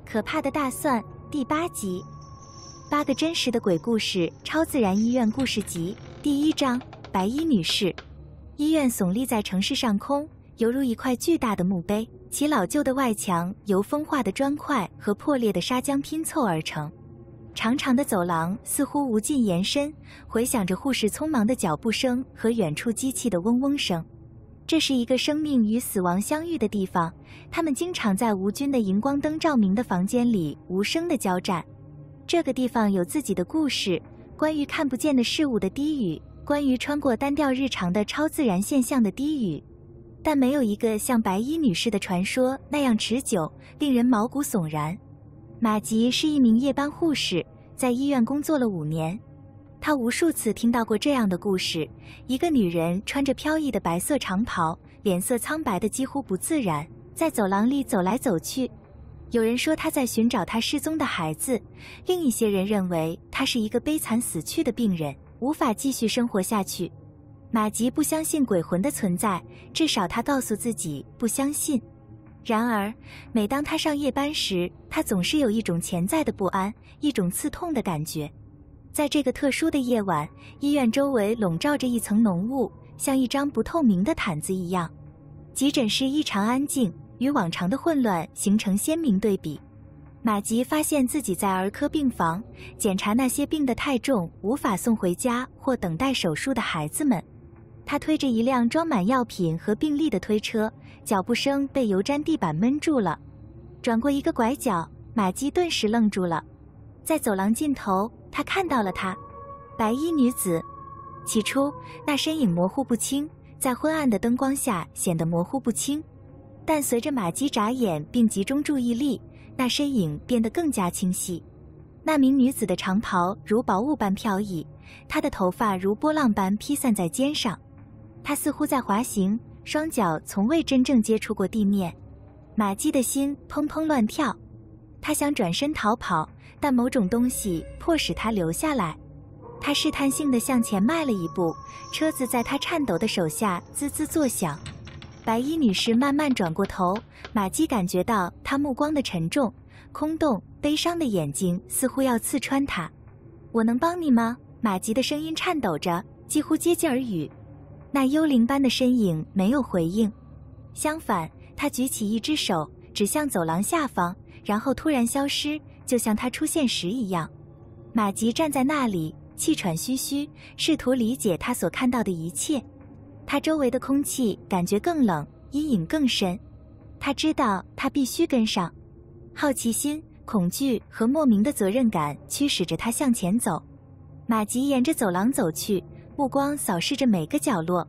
可怕的大蒜第8集，8个真实的鬼故事超自然医院故事集第1章白衣女士。医院耸立在城市上空，犹如一块巨大的墓碑，其老旧的外墙由风化的砖块和破裂的砂浆拼凑而成。长长的走廊似乎无尽延伸，回响着护士匆忙的脚步声和远处机器的嗡嗡声。这是一个生命与死亡相遇的地方，他们经常在无菌的荧光灯照明的房间里无声地交战。这个地方有自己的故事，关于看不见的事物的低语，关于穿过单调日常的超自然现象的低语，但没有一个像白衣女士的传说那样持久，令人毛骨悚然。玛吉是一名夜班护士，在医院工作了5年。她无数次听到过这样的故事：一个女人穿着飘逸的白色长袍，脸色苍白的几乎不自然，在走廊里走来走去。有人说她在寻找她失踪的孩子，另一些人认为她是一个悲惨死去的病人，无法继续生活下去。玛吉不相信鬼魂的存在，至少她告诉自己不相信。然而，每当她上夜班时，她总是有一种潜在的不安，一种刺痛的感觉。在这个特殊的夜晚，医院周围笼罩着一层浓雾，像一张不透明的毯子一样。急诊室异常安静，与往常的混乱形成鲜明对比。玛吉发现自己在儿科病房，检查那些病得太重，无法送回家或等待手术的孩子们。他推着一辆装满药品和病历的推车，脚步声被油毡地板闷住了。转过一个拐角，玛吉顿时愣住了。在走廊尽头，他看到了她，白衣女子。起初，那身影模糊不清，在昏暗的灯光下显得模糊不清。但随着玛吉眨眼并集中注意力，那身影变得更加清晰。那名女子的长袍如薄雾般飘逸，她的头发如波浪般披散在肩上。她似乎在滑行，双脚从未真正接触过地面。玛吉的心砰砰乱跳，她想转身逃跑，但某种东西迫使她留下来。她试探性地向前迈了一步，车子在她颤抖的手下滋滋作响。白衣女士慢慢转过头，玛吉感觉到她目光的沉重、空洞、悲伤的眼睛似乎要刺穿她。我能帮你吗？玛吉的声音颤抖着，几乎接近耳语。那幽灵般的身影没有回应，相反，她举起一只手指向走廊下方，然后突然消失，就像她出现时一样。玛吉站在那里，气喘吁吁，试图理解她所看到的一切。她周围的空气感觉更冷，阴影更深。她知道她必须跟上。好奇心、恐惧和莫名的责任感驱使着她向前走。玛吉沿着走廊走去，目光扫视着每个角落。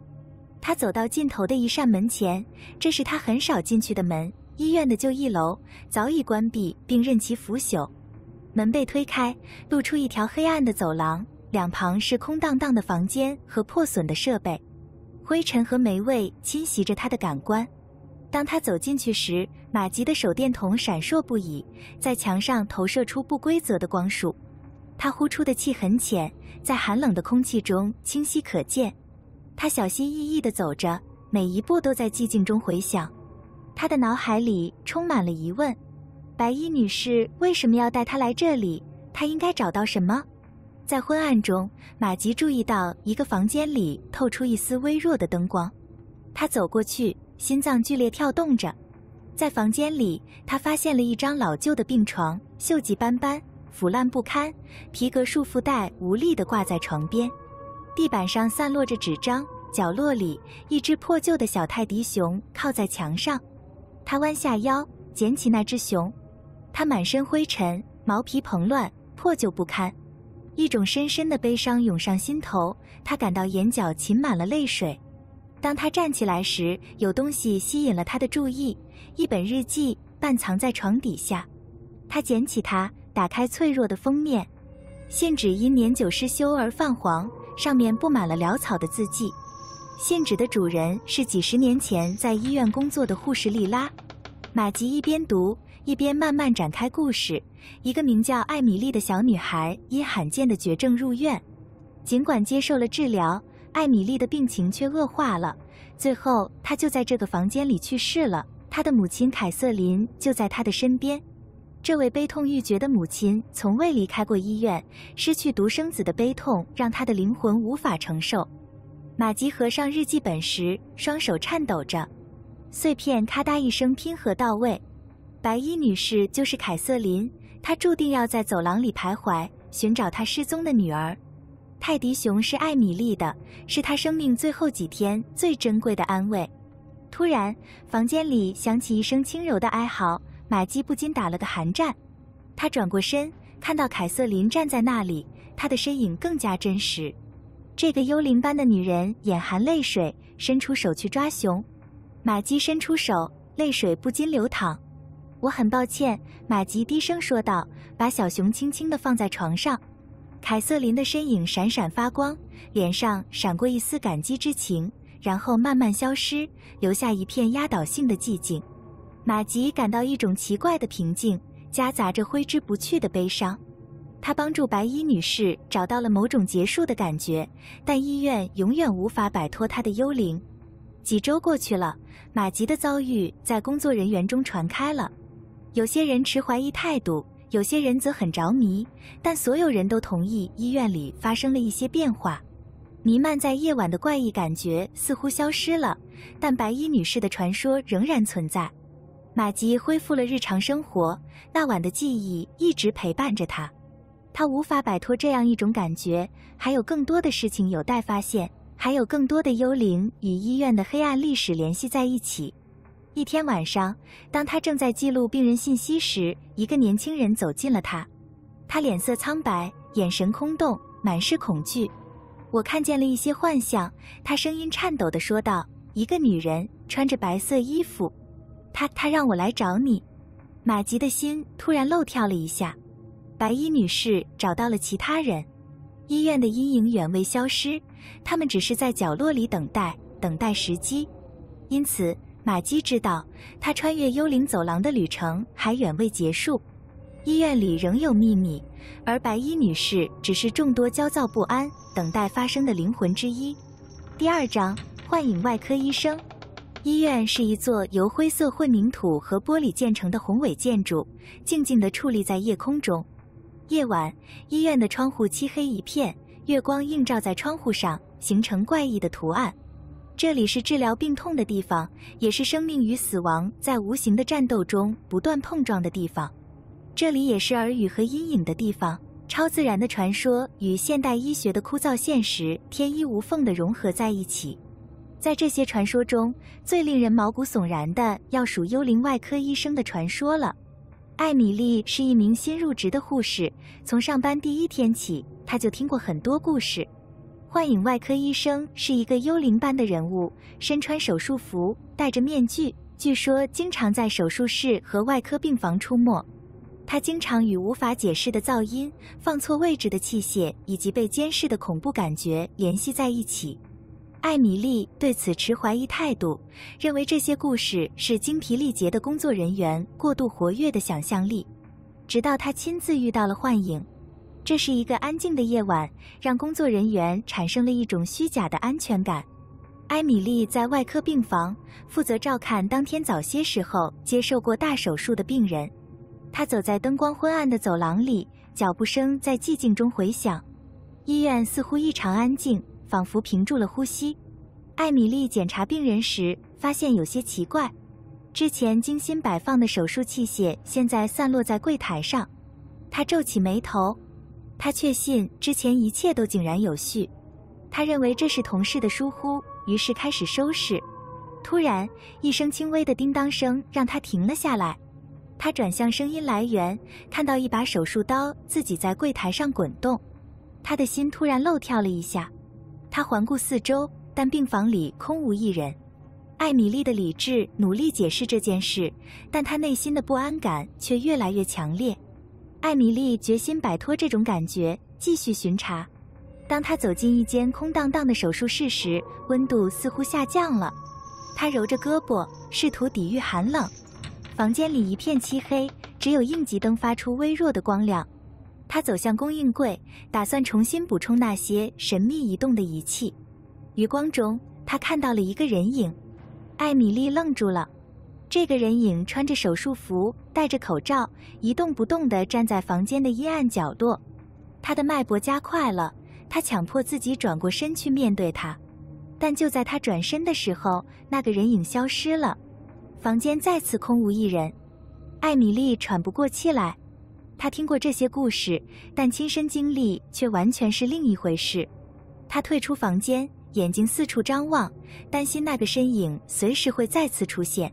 她走到尽头的一扇门前，这是她很少进去的门。医院的旧1楼早已关闭并任其腐朽。门被推开，露出一条黑暗的走廊，两旁是空荡荡的房间和破损的设备。灰尘和霉味侵袭着她的感官。当她走进去时，玛吉的手电筒闪烁不已，在墙上投射出不规则的光束。她呼出的气很浅，在寒冷的空气中清晰可见。她小心翼翼地走着，每一步都在寂静中回响。她的脑海里充满了疑问：白衣女士为什么要带她来这里？她应该找到什么？在昏暗中，玛吉注意到一个房间里透出一丝微弱的灯光。她走过去，心脏剧烈跳动着。在房间里，她发现了一张老旧的病床，锈迹斑斑，腐烂不堪，皮革束缚带无力地挂在床边。地板上散落着纸张，角落里一只破旧的小泰迪熊靠在墙上。她弯下腰，捡起那只熊。它满身灰尘，毛皮蓬乱，破旧不堪。一种深深的悲伤涌上心头，她感到眼角噙满了泪水。当她站起来时，有东西吸引了她的注意，一本日记半藏在床底下。她捡起它，打开脆弱的封面。信纸因年久失修而泛黄，上面布满了潦草的字迹。信纸的主人是几10年前在医院工作的护士莉拉。玛吉一边读一边慢慢展开故事。一个名叫艾米丽的小女孩因罕见的绝症入院，尽管接受了治疗，艾米丽的病情却恶化了，最后她就在这个房间里去世了。她的母亲凯瑟琳就在她的身边。这位悲痛欲绝的母亲从未离开过医院，失去独生子的悲痛让她的灵魂无法承受。马吉合上日记本时，双手颤抖着，碎片咔嗒一声拼合到位。白衣女士就是凯瑟琳，她注定要在走廊里徘徊，寻找她失踪的女儿。泰迪熊是艾米丽的，是她生命最后几天最珍贵的安慰。突然，房间里响起一声轻柔的哀嚎，玛姬不禁打了个寒战。她转过身，看到凯瑟琳站在那里，她的身影更加真实。这个幽灵般的女人眼含泪水，伸出手去抓熊。玛姬伸出手，泪水不禁流淌。我很抱歉，玛姬低声说道，把小熊轻轻地放在床上。凯瑟琳的身影闪闪发光，脸上闪过一丝感激之情，然后慢慢消失，留下一片压倒性的寂静。玛姬感到一种奇怪的平静，夹杂着挥之不去的悲伤。她帮助白衣女士找到了某种结束的感觉，但医院永远无法摆脱她的幽灵。几周过去了，玛姬的遭遇在工作人员中传开了。有些人持怀疑态度，有些人则很着迷，但所有人都同意医院里发生了一些变化。弥漫在夜晚的怪异感觉似乎消失了，但白衣女士的传说仍然存在。玛姬恢复了日常生活，那晚的记忆一直陪伴着她。她无法摆脱这样一种感觉，还有更多的事情有待发现，还有更多的幽灵与医院的黑暗历史联系在一起。一天晚上，当他正在记录病人信息时，一个年轻人走近了他。他脸色苍白，眼神空洞，满是恐惧。我看见了一些幻象，他声音颤抖地说道，一个女人穿着白色衣服。她让我来找你。玛姬的心突然漏跳了一下。白衣女士找到了其他人。医院的阴影远未消失，他们只是在角落里等待时机。因此玛姬知道，她穿越幽灵走廊的旅程还远未结束。医院里仍有秘密，而白衣女士只是众多焦躁不安、等待发生的灵魂之一。第2章，幻影外科医生。医院是一座由灰色混凝土和玻璃建成的宏伟建筑，静静地矗立在夜空中。夜晚，医院的窗户漆黑一片，月光映照在窗户上，形成怪异的图案。这里是治疗病痛的地方，也是生命与死亡在无形的战斗中不断碰撞的地方。这里也是耳语和阴影的地方，超自然的传说与现代医学的枯燥现实天衣无缝地融合在一起。在这些传说中，最令人毛骨悚然的要数幽灵外科医生的传说了。艾米丽是一名新入职的护士，从上班第1天起，她就听过很多故事。幻影外科医生是一个幽灵般的人物，身穿手术服，戴着面具，据说经常在手术室和外科病房出没。他经常与无法解释的噪音、放错位置的器械以及被监视的恐怖感觉联系在一起。艾米丽对此持怀疑态度，认为这些故事是精疲力竭的工作人员过度活跃的想象力。直到她亲自遇到了幻影。这是一个安静的夜晚，让工作人员产生了一种虚假的安全感。艾米丽在外科病房负责照看当天早些时候接受过大手术的病人。她走在灯光昏暗的走廊里，脚步声在寂静中回响。医院似乎异常安静，仿佛屏住了呼吸。艾米丽检查病人时发现有些奇怪，之前精心摆放的手术器械现在散落在柜台上。她皱起眉头，她确信之前一切都井然有序。她认为这是同事的疏忽，于是开始收拾。突然，一声轻微的叮当声让她停了下来。她转向声音来源，看到一把手术刀自己在柜台上滚动。她的心突然漏跳了一下。她环顾四周，但病房里空无一人。艾米丽的理智努力解释这件事，但她内心的不安感却越来越强烈。艾米丽决心摆脱这种感觉，继续巡查。当她走进一间空荡荡的手术室时，温度似乎下降了。她揉着胳膊，试图抵御寒冷。房间里一片漆黑，只有应急灯发出微弱的光亮。她走向供应柜，打算重新补充那些神秘移动的仪器。余光中，她看到了一个人影。艾米丽愣住了。这个人影穿着手术服，戴着口罩，一动不动地站在房间的阴暗角落。他的脉搏加快了，他强迫自己转过身去面对他。但就在他转身的时候，那个人影消失了，房间再次空无一人。艾米丽喘不过气来。她听过这些故事，但亲身经历却完全是另一回事。她退出房间，眼睛四处张望，担心那个身影随时会再次出现。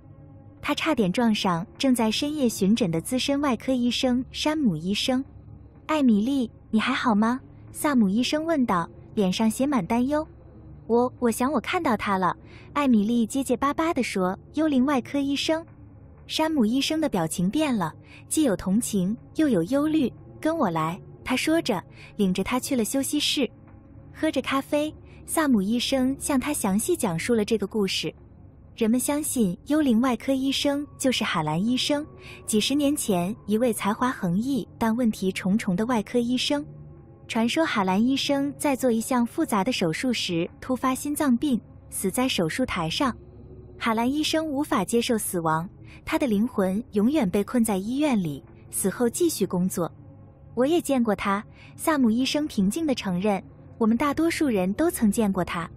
她差点撞上正在深夜巡诊的资深外科医生山姆医生。艾米丽，你还好吗？萨姆医生问道，脸上写满担忧。我想我看到他了，艾米丽结结巴巴地说。幽灵外科医生。山姆医生的表情变了，既有同情又有忧虑。跟我来，他说着，领着他去了休息室。喝着咖啡，萨姆医生向他详细讲述了这个故事。人们相信幽灵外科医生就是海兰医生，几十年前一位才华横溢但问题重重的外科医生。传说海兰医生在做一项复杂的手术时突发心脏病，死在手术台上。海兰医生无法接受死亡，他的灵魂永远被困在医院里，死后继续工作。我也见过他，萨姆医生平静地承认，我们大多数人都曾见过他。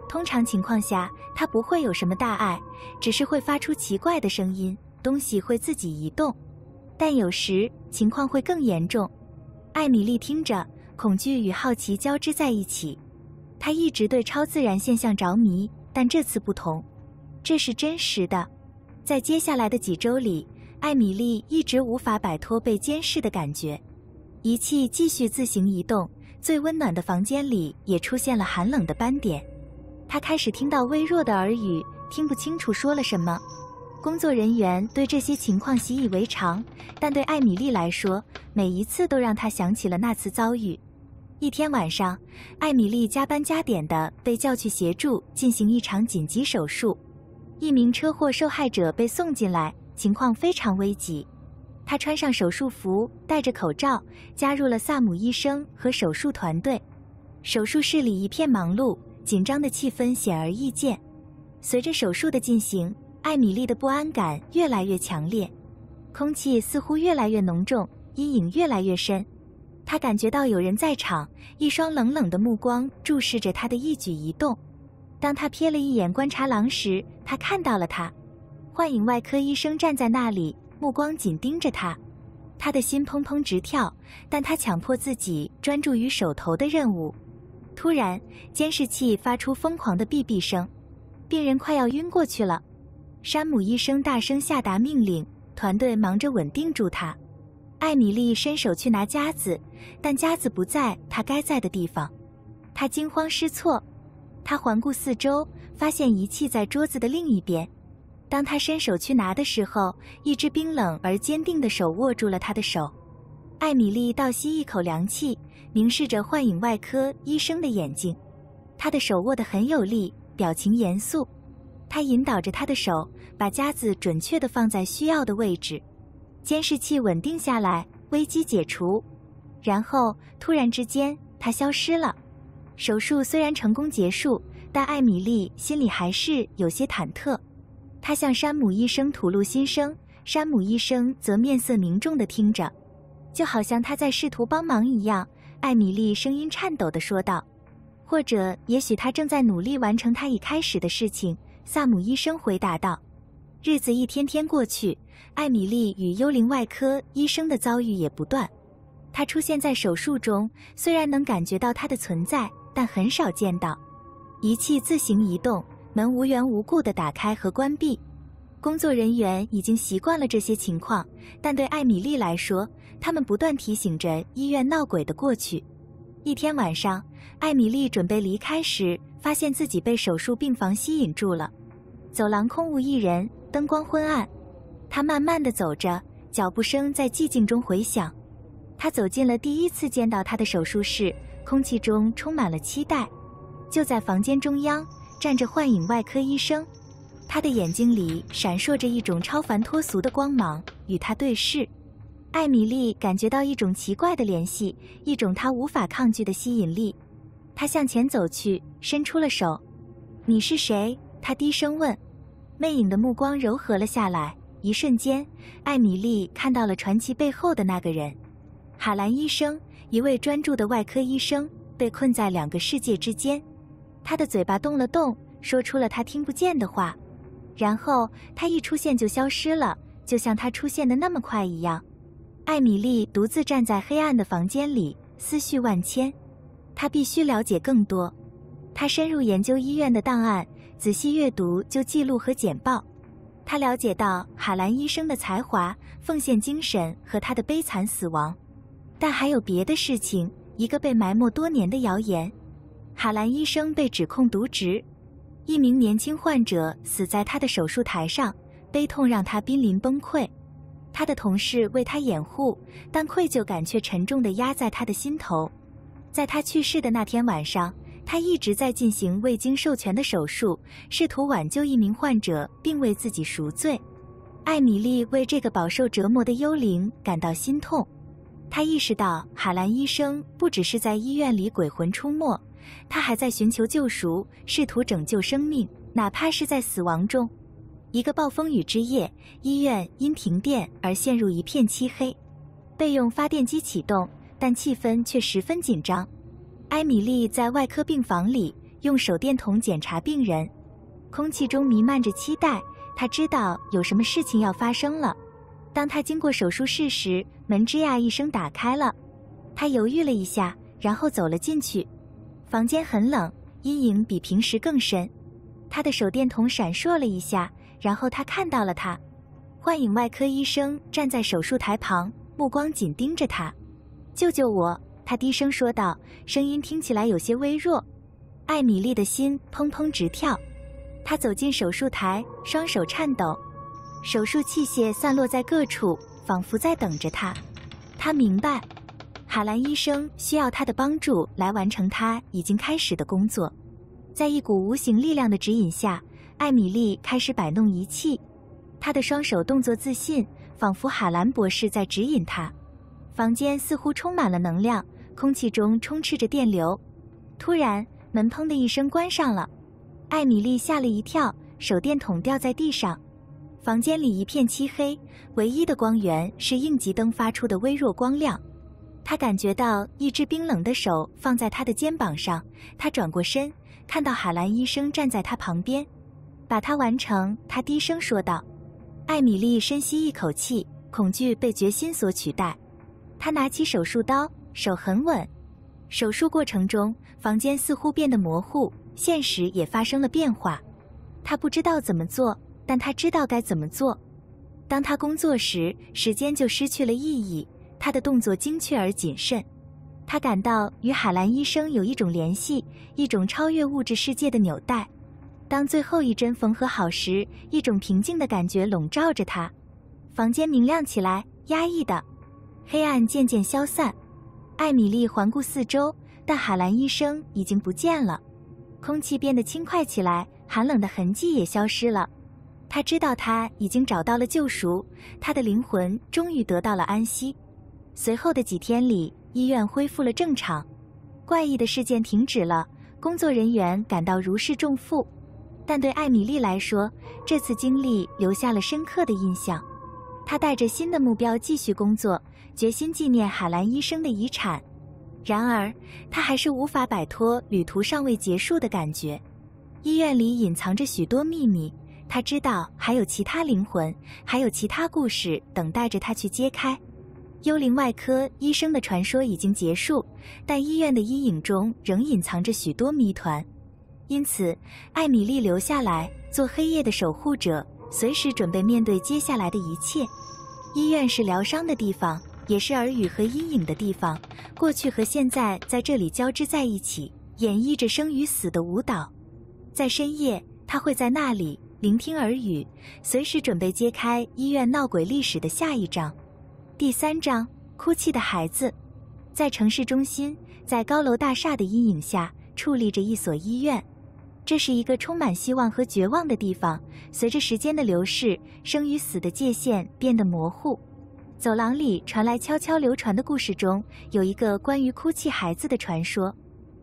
通常情况下，他不会有什么大碍，只是会发出奇怪的声音，东西会自己移动。但有时情况会更严重。艾米丽听着，恐惧与好奇交织在一起。她一直对超自然现象着迷，但这次不同，这是真实的。在接下来的几周里，艾米丽一直无法摆脱被监视的感觉。仪器继续自行移动，最温暖的房间里也出现了寒冷的斑点。她开始听到微弱的耳语，听不清楚说了什么。工作人员对这些情况习以为常，但对艾米丽来说，每一次都让她想起了那次遭遇。一天晚上，艾米丽加班加点地被叫去协助进行一场紧急手术。一名车祸受害者被送进来，情况非常危急。她穿上手术服，戴着口罩，加入了萨姆医生和手术团队。手术室里一片忙碌，紧张的气氛显而易见。随着手术的进行，艾米丽的不安感越来越强烈，空气似乎越来越浓重，阴影越来越深。她感觉到有人在场，一双冷冷的目光注视着她的一举一动。当她瞥了一眼观察廊时，她看到了他。幻影外科医生站在那里，目光紧盯着她。她的心砰砰直跳，但她强迫自己专注于手头的任务。突然，监视器发出疯狂的哔哔声，病人快要晕过去了。山姆医生大声下达命令，团队忙着稳定住他。艾米丽伸手去拿夹子，但夹子不在她该在的地方。她惊慌失措，她环顾四周，发现仪器在桌子的另一边。当她伸手去拿的时候，一只冰冷而坚定的手握住了她的手。艾米丽倒吸一口凉气，凝视着幻影外科医生的眼睛。她的手握得很有力，表情严肃。他引导着他的手，把夹子准确地放在需要的位置。监视器稳定下来，危机解除。然后突然之间，他消失了。手术虽然成功结束，但艾米丽心里还是有些忐忑。她向山姆医生吐露心声，山姆医生则面色凝重地听着，就好像他在试图帮忙一样。艾米丽声音颤抖地说道：“或者，也许他正在努力完成他已开始的事情。”萨姆医生回答道。日子一天天过去，艾米丽与幽灵外科医生的遭遇也不断。他出现在手术中，虽然能感觉到他的存在，但很少见到。仪器自行移动，门无缘无故地打开和关闭。工作人员已经习惯了这些情况，但对艾米丽来说，他们不断提醒着医院闹鬼的过去。一天晚上，艾米丽准备离开时，发现自己被手术病房吸引住了。走廊空无一人，灯光昏暗。她慢慢地走着，脚步声在寂静中回响。她走进了第一次见到她的手术室，空气中充满了期待。就在房间中央，站着幻影外科医生，他的眼睛里闪烁着一种超凡脱俗的光芒，与他对视。艾米丽感觉到一种奇怪的联系，一种她无法抗拒的吸引力。她向前走去，伸出了手。“你是谁？”她低声问。“魅影的目光柔和了下来，一瞬间，艾米丽看到了传奇背后的那个人——哈兰医生，一位专注的外科医生，被困在两个世界之间。他的嘴巴动了动，说出了他听不见的话，然后他一出现就消失了，就像他出现的那么快一样。艾米丽独自站在黑暗的房间里，思绪万千。她必须了解更多。她深入研究医院的档案，仔细阅读旧记录和简报。她了解到哈兰医生的才华、奉献精神和他的悲惨死亡。但还有别的事情，一个被埋没多年的谣言。哈兰医生被指控渎职，一名年轻患者死在他的手术台上，悲痛让他濒临崩溃。他的同事为他掩护，但愧疚感却沉重地压在他的心头。在他去世的那天晚上，他一直在进行未经授权的手术，试图挽救一名患者并为自己赎罪。艾米丽为这个饱受折磨的幽灵感到心痛。她意识到哈兰医生不只是在医院里鬼魂出没，他还在寻求救赎，试图拯救生命，哪怕是在死亡中。一个暴风雨之夜，医院因停电而陷入一片漆黑。备用发电机启动，但气氛却十分紧张。艾米丽在外科病房里用手电筒检查病人，空气中弥漫着期待，她知道有什么事情要发生了。当她经过手术室时，门吱呀一声打开了。她犹豫了一下，然后走了进去。房间很冷，阴影比平时更深。她的手电筒闪烁了一下，然后她看到了他。幻影外科医生站在手术台旁，目光紧盯着她。救救我，他低声说道，声音听起来有些微弱。艾米丽的心砰砰直跳。她走进手术台，双手颤抖，手术器械散落在各处，仿佛在等着她。她明白，哈兰医生需要她的帮助来完成他已经开始的工作。在一股无形力量的指引下，艾米丽开始摆弄仪器。她的双手动作自信，仿佛哈兰博士在指引她。房间似乎充满了能量，空气中充斥着电流。突然，门砰的一声关上了。艾米丽吓了一跳，手电筒掉在地上。房间里一片漆黑，唯一的光源是应急灯发出的微弱光亮。她感觉到一只冰冷的手放在她的肩膀上，她转过身，看到哈兰医生站在她旁边。把它完成，她低声说道。艾米丽深吸一口气，恐惧被决心所取代。她拿起手术刀，手很稳。手术过程中，房间似乎变得模糊，现实也发生了变化。她不知道怎么做，但她知道该怎么做。当她工作时，时间就失去了意义，她的动作精确而谨慎。她感到与哈兰医生有一种联系，一种超越物质世界的纽带。当最后一针缝合好时，一种平静的感觉笼罩着她。房间明亮起来，压抑的。黑暗渐渐消散，艾米丽环顾四周，但哈兰医生已经不见了。空气变得轻快起来，寒冷的痕迹也消失了。她知道她已经找到了救赎，她的灵魂终于得到了安息。随后的几天里，医院恢复了正常，怪异的事件停止了，工作人员感到如释重负。但对艾米丽来说，这次经历留下了深刻的印象。她带着新的目标继续工作，决心纪念哈兰医生的遗产。然而，她还是无法摆脱旅途尚未结束的感觉。医院里隐藏着许多秘密，她知道还有其他灵魂，还有其他故事等待着她去揭开。幽灵外科医生的传说已经结束，但医院的阴影中仍隐藏着许多谜团。因此，艾米丽留下来做黑夜的守护者，随时准备面对接下来的一切。医院是疗伤的地方，也是耳语和阴影的地方，过去和现在在这里交织在一起，演绎着生与死的舞蹈。在深夜，他会在那里聆听耳语，随时准备揭开医院闹鬼历史的下一章。第3章，哭泣的孩子。在城市中心，在高楼大厦的阴影下，矗立着一所医院。这是一个充满希望和绝望的地方，随着时间的流逝，生与死的界限变得模糊。走廊里传来悄悄流传的故事中，有一个关于哭泣孩子的传说。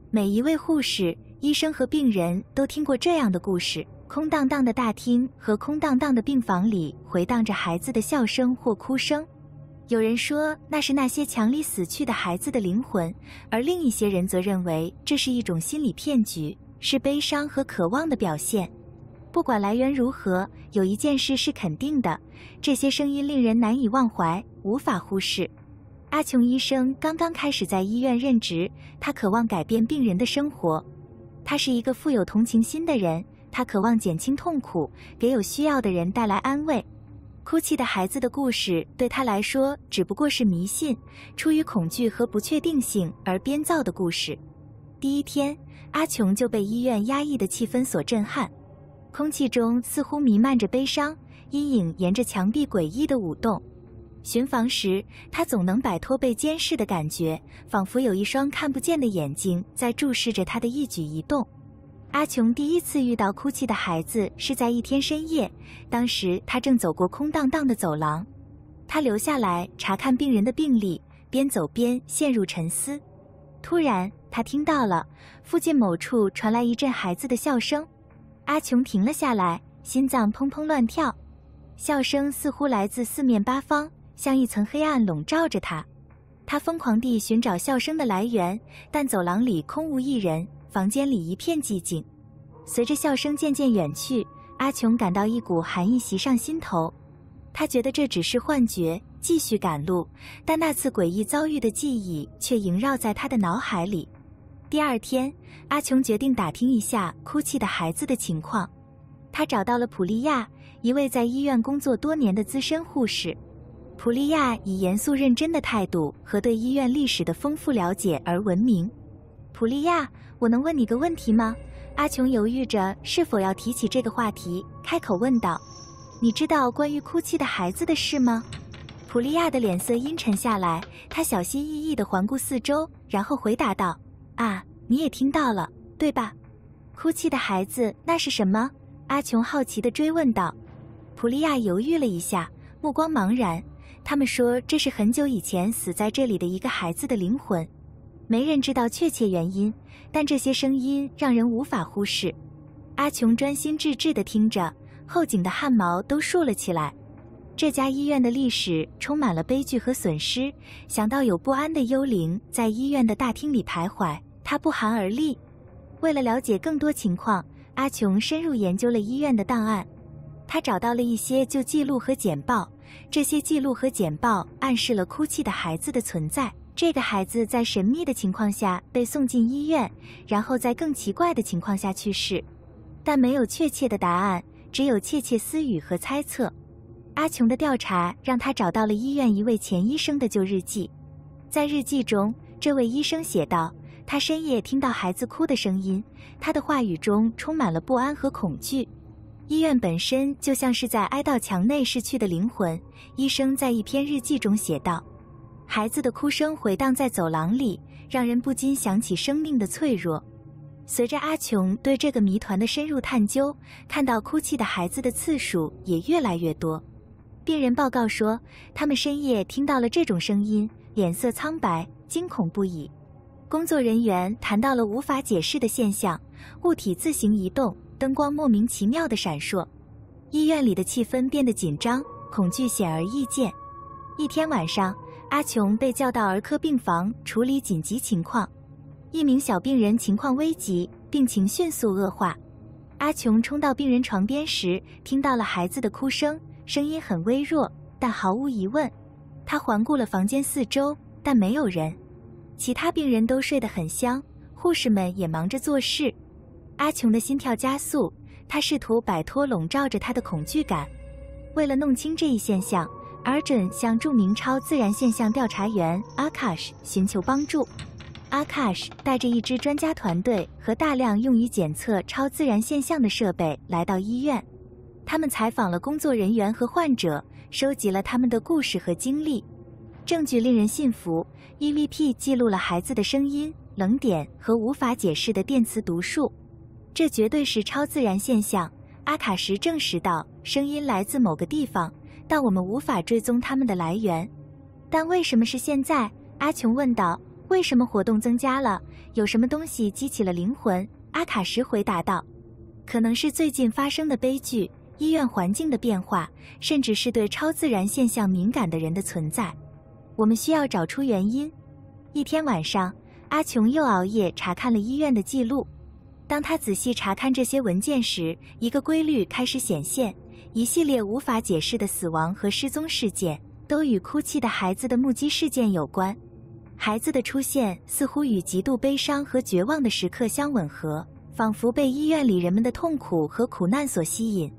每一位护士、医生和病人都听过这样的故事。空荡荡的大厅和空荡荡的病房里回荡着孩子的笑声或哭声。有人说那是那些墙里死去的孩子的灵魂，而另一些人则认为这是一种心理骗局，是悲伤和渴望的表现。不管来源如何，有一件事是肯定的，这些声音令人难以忘怀，无法忽视。阿琼医生刚刚开始在医院任职，他渴望改变病人的生活。他是一个富有同情心的人，他渴望减轻痛苦，给有需要的人带来安慰。哭泣的孩子的故事对他来说只不过是迷信，出于恐惧和不确定性而编造的故事。第一天，阿琼就被医院压抑的气氛所震撼，空气中似乎弥漫着悲伤，阴影沿着墙壁诡异的舞动。巡房时，他总能摆脱被监视的感觉，仿佛有一双看不见的眼睛在注视着他的一举一动。阿琼第一次遇到哭泣的孩子是在一天深夜，当时他正走过空荡荡的走廊，他留下来查看病人的病历，边走边陷入沉思。突然，他听到了附近某处传来一阵孩子的笑声。阿琼停了下来，心脏砰砰乱跳。笑声似乎来自四面八方，像一层黑暗笼罩着他。他疯狂地寻找笑声的来源，但走廊里空无一人，房间里一片寂静。随着笑声渐渐远去，阿琼感到一股寒意袭上心头。他觉得这只是幻觉，继续赶路，但那次诡异遭遇的记忆却萦绕在他的脑海里。第二天，阿琼决定打听一下哭泣的孩子的情况。他找到了普利亚，一位在医院工作多年的资深护士。普利亚以严肃认真的态度和对医院历史的丰富了解而闻名。普利亚，我能问你个问题吗？阿琼犹豫着是否要提起这个话题，开口问道：你知道关于哭泣的孩子的事吗？普利亚的脸色阴沉下来，她小心翼翼地环顾四周，然后回答道：啊，你也听到了，对吧？哭泣的孩子，那是什么？阿琼好奇地追问道。普利亚犹豫了一下，目光茫然。他们说这是很久以前死在这里的一个孩子的灵魂，没人知道确切原因，但这些声音让人无法忽视。阿琼专心致志地听着，后颈的汗毛都竖了起来。这家医院的历史充满了悲剧和损失，想到有不安的幽灵在医院的大厅里徘徊，他不寒而栗。为了了解更多情况，阿琼深入研究了医院的档案。他找到了一些旧记录和简报，这些记录和简报暗示了哭泣的孩子的存在。这个孩子在神秘的情况下被送进医院，然后在更奇怪的情况下去世，但没有确切的答案，只有窃窃私语和猜测。阿琼的调查让他找到了医院一位前医生的旧日记。在日记中，这位医生写道，他深夜听到孩子哭的声音，他的话语中充满了不安和恐惧。医院本身就像是在哀悼墙内逝去的灵魂，医生在一篇日记中写道，孩子的哭声回荡在走廊里，让人不禁想起生命的脆弱。随着阿琼对这个谜团的深入探究，看到哭泣的孩子的次数也越来越多。病人报告说，他们深夜听到了这种声音，脸色苍白，惊恐不已。工作人员谈到了无法解释的现象，物体自行移动，灯光莫名其妙的闪烁。医院里的气氛变得紧张，恐惧显而易见。一天晚上，阿琼被叫到儿科病房处理紧急情况。一名小病人情况危急，病情迅速恶化。阿琼冲到病人床边时，听到了孩子的哭声，声音很微弱，但毫无疑问。他环顾了房间四周，但没有人。其他病人都睡得很香，护士们也忙着做事。阿琼的心跳加速，他试图摆脱笼罩着他的恐惧感。为了弄清这一现象，阿准向著名超自然现象调查员 Akash 寻求帮助。Akash 带着一支专家团队和大量用于检测超自然现象的设备来到医院。他们采访了工作人员和患者，收集了他们的故事和经历。证据令人信服 ，EVP 记录了孩子的声音、冷点和无法解释的电磁读数。这绝对是超自然现象。阿卡什证实到，声音来自某个地方，但我们无法追踪它们的来源。但为什么是现在？阿琼问道。为什么活动增加了？有什么东西激起了灵魂？阿卡什回答道。可能是最近发生的悲剧、医院环境的变化，甚至是对超自然现象敏感的人的存在。我们需要找出原因。一天晚上，阿琼又熬夜查看了医院的记录。当他仔细查看这些文件时，一个规律开始显现：一系列无法解释的死亡和失踪事件都与哭泣的孩子的目击事件有关。孩子的出现似乎与极度悲伤和绝望的时刻相吻合，仿佛被医院里人们的痛苦和苦难所吸引。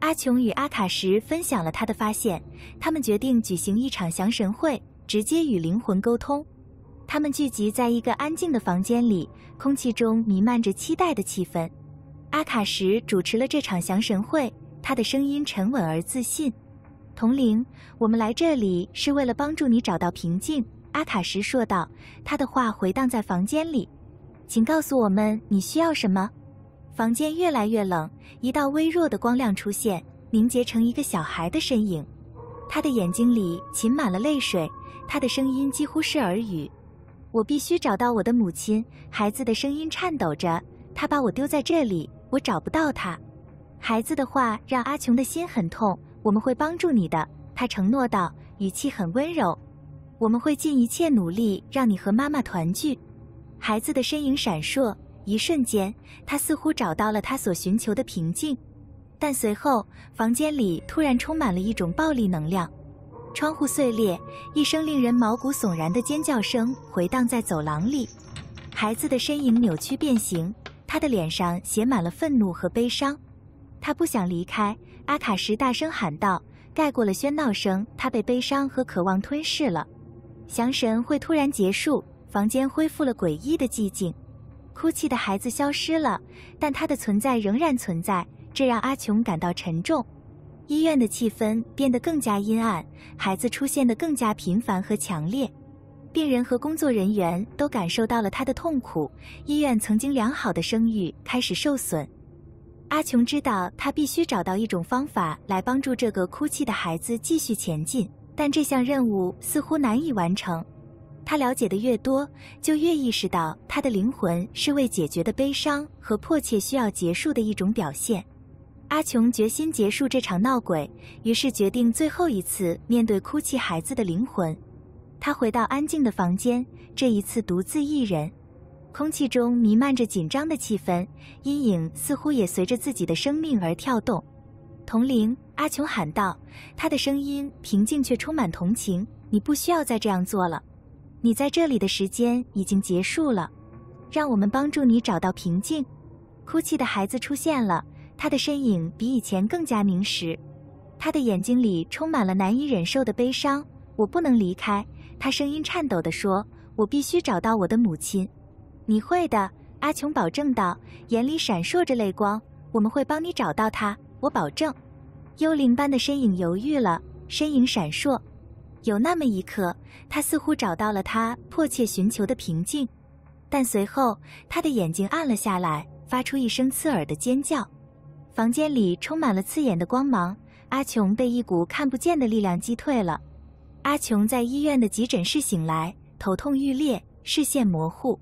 阿琼与阿卡什分享了他的发现，他们决定举行一场降神会，直接与灵魂沟通。他们聚集在一个安静的房间里，空气中弥漫着期待的气氛。阿卡什主持了这场降神会，他的声音沉稳而自信。童灵，我们来这里是为了帮助你找到平静，阿卡什说道，他的话回荡在房间里。请告诉我们你需要什么。房间越来越冷，一道微弱的光亮出现，凝结成一个小孩的身影。他的眼睛里噙满了泪水，他的声音几乎是耳语。我必须找到我的母亲，孩子的声音颤抖着，他把我丢在这里，我找不到他。孩子的话让阿琼的心很痛，我们会帮助你的，他承诺道，语气很温柔。我们会尽一切努力让你和妈妈团聚。孩子的身影闪烁，一瞬间，他似乎找到了他所寻求的平静。但随后，房间里突然充满了一种暴力能量。窗户碎裂，一声令人毛骨悚然的尖叫声回荡在走廊里。孩子的身影扭曲变形，他的脸上写满了愤怒和悲伤。他不想离开，阿卡什大声喊道，盖过了喧闹声，他被悲伤和渴望吞噬了。降神会突然结束，房间恢复了诡异的寂静。哭泣的孩子消失了，但他的存在仍然存在，这让阿琼感到沉重。医院的气氛变得更加阴暗，孩子出现得更加频繁和强烈。病人和工作人员都感受到了他的痛苦，医院曾经良好的声誉开始受损。阿琼知道他必须找到一种方法来帮助这个哭泣的孩子继续前进，但这项任务似乎难以完成。他了解的越多，就越意识到他的灵魂是未解决的悲伤和迫切需要结束的一种表现。阿琼决心结束这场闹鬼，于是决定最后一次面对哭泣孩子的灵魂。他回到安静的房间，这一次独自一人。空气中弥漫着紧张的气氛，阴影似乎也随着自己的生命而跳动。童灵，阿琼喊道，他的声音平静却充满同情，你不需要再这样做了。你在这里的时间已经结束了，让我们帮助你找到平静。哭泣的孩子出现了，他的身影比以前更加凝实，他的眼睛里充满了难以忍受的悲伤。我不能离开，他声音颤抖地说，我必须找到我的母亲。你会的，阿琼保证道，眼里闪烁着泪光，我们会帮你找到她，我保证。幽灵般的身影犹豫了，身影闪烁。有那么一刻，他似乎找到了他迫切寻求的平静，但随后他的眼睛暗了下来，发出一声刺耳的尖叫。房间里充满了刺眼的光芒，阿琼被一股看不见的力量击退了。阿琼在医院的急诊室醒来，头痛欲裂，视线模糊。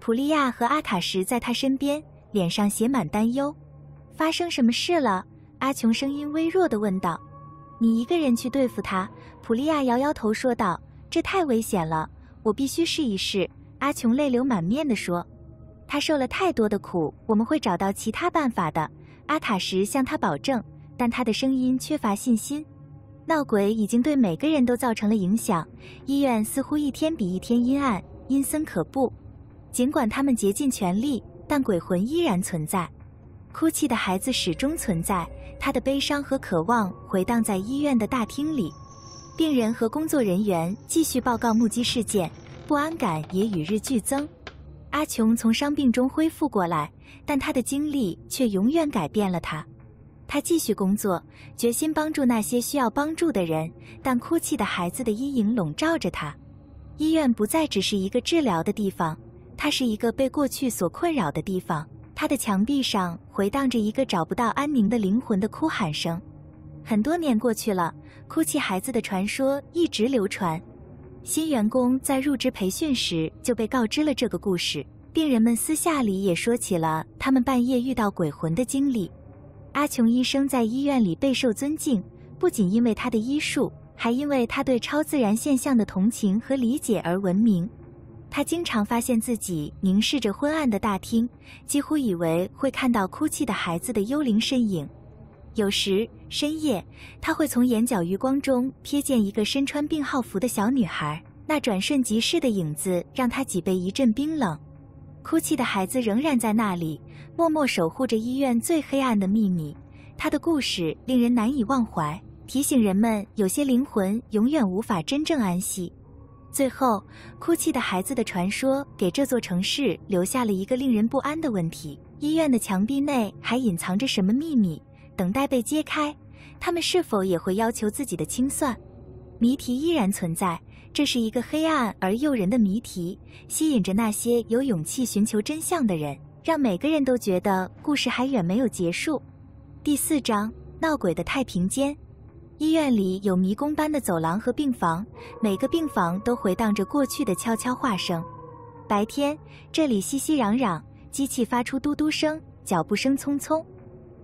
普利亚和阿卡什在他身边，脸上写满担忧。发生什么事了？阿琼声音微弱地问道。你一个人去对付他？普利亚摇摇头说道，这太危险了，我必须试一试。阿琼泪流满面地说，他受了太多的苦，我们会找到其他办法的。阿卡什向他保证，但他的声音缺乏信心。闹鬼已经对每个人都造成了影响，医院似乎一天比一天阴暗，阴森可怖。尽管他们竭尽全力，但鬼魂依然存在。哭泣的孩子始终存在，他的悲伤和渴望回荡在医院的大厅里。病人和工作人员继续报告目击事件，不安感也与日俱增。阿琼从伤病中恢复过来，但他的经历却永远改变了他。他继续工作，决心帮助那些需要帮助的人，但哭泣的孩子的阴影笼罩着他。医院不再只是一个治疗的地方，它是一个被过去所困扰的地方。他的墙壁上回荡着一个找不到安宁的灵魂的哭喊声。很多年过去了，哭泣孩子的传说一直流传。新员工在入职培训时就被告知了这个故事，并病人们私下里也说起了他们半夜遇到鬼魂的经历。阿琼医生在医院里备受尊敬，不仅因为他的医术，还因为他对超自然现象的同情和理解而闻名。他经常发现自己凝视着昏暗的大厅，几乎以为会看到哭泣的孩子的幽灵身影。有时深夜，他会从眼角余光中瞥见一个身穿病号服的小女孩，那转瞬即逝的影子让他脊背一阵冰冷。哭泣的孩子仍然在那里，默默守护着医院最黑暗的秘密。他的故事令人难以忘怀，提醒人们有些灵魂永远无法真正安息。最后，哭泣的孩子的传说给这座城市留下了一个令人不安的问题：医院的墙壁内还隐藏着什么秘密，等待被揭开？他们是否也会要求自己的清算？谜题依然存在，这是一个黑暗而诱人的谜题，吸引着那些有勇气寻求真相的人，让每个人都觉得故事还远没有结束。第4章：闹鬼的太平间。医院里有迷宫般的走廊和病房，每个病房都回荡着过去的悄悄话声。白天，这里熙熙攘攘，机器发出嘟嘟声，脚步声匆匆。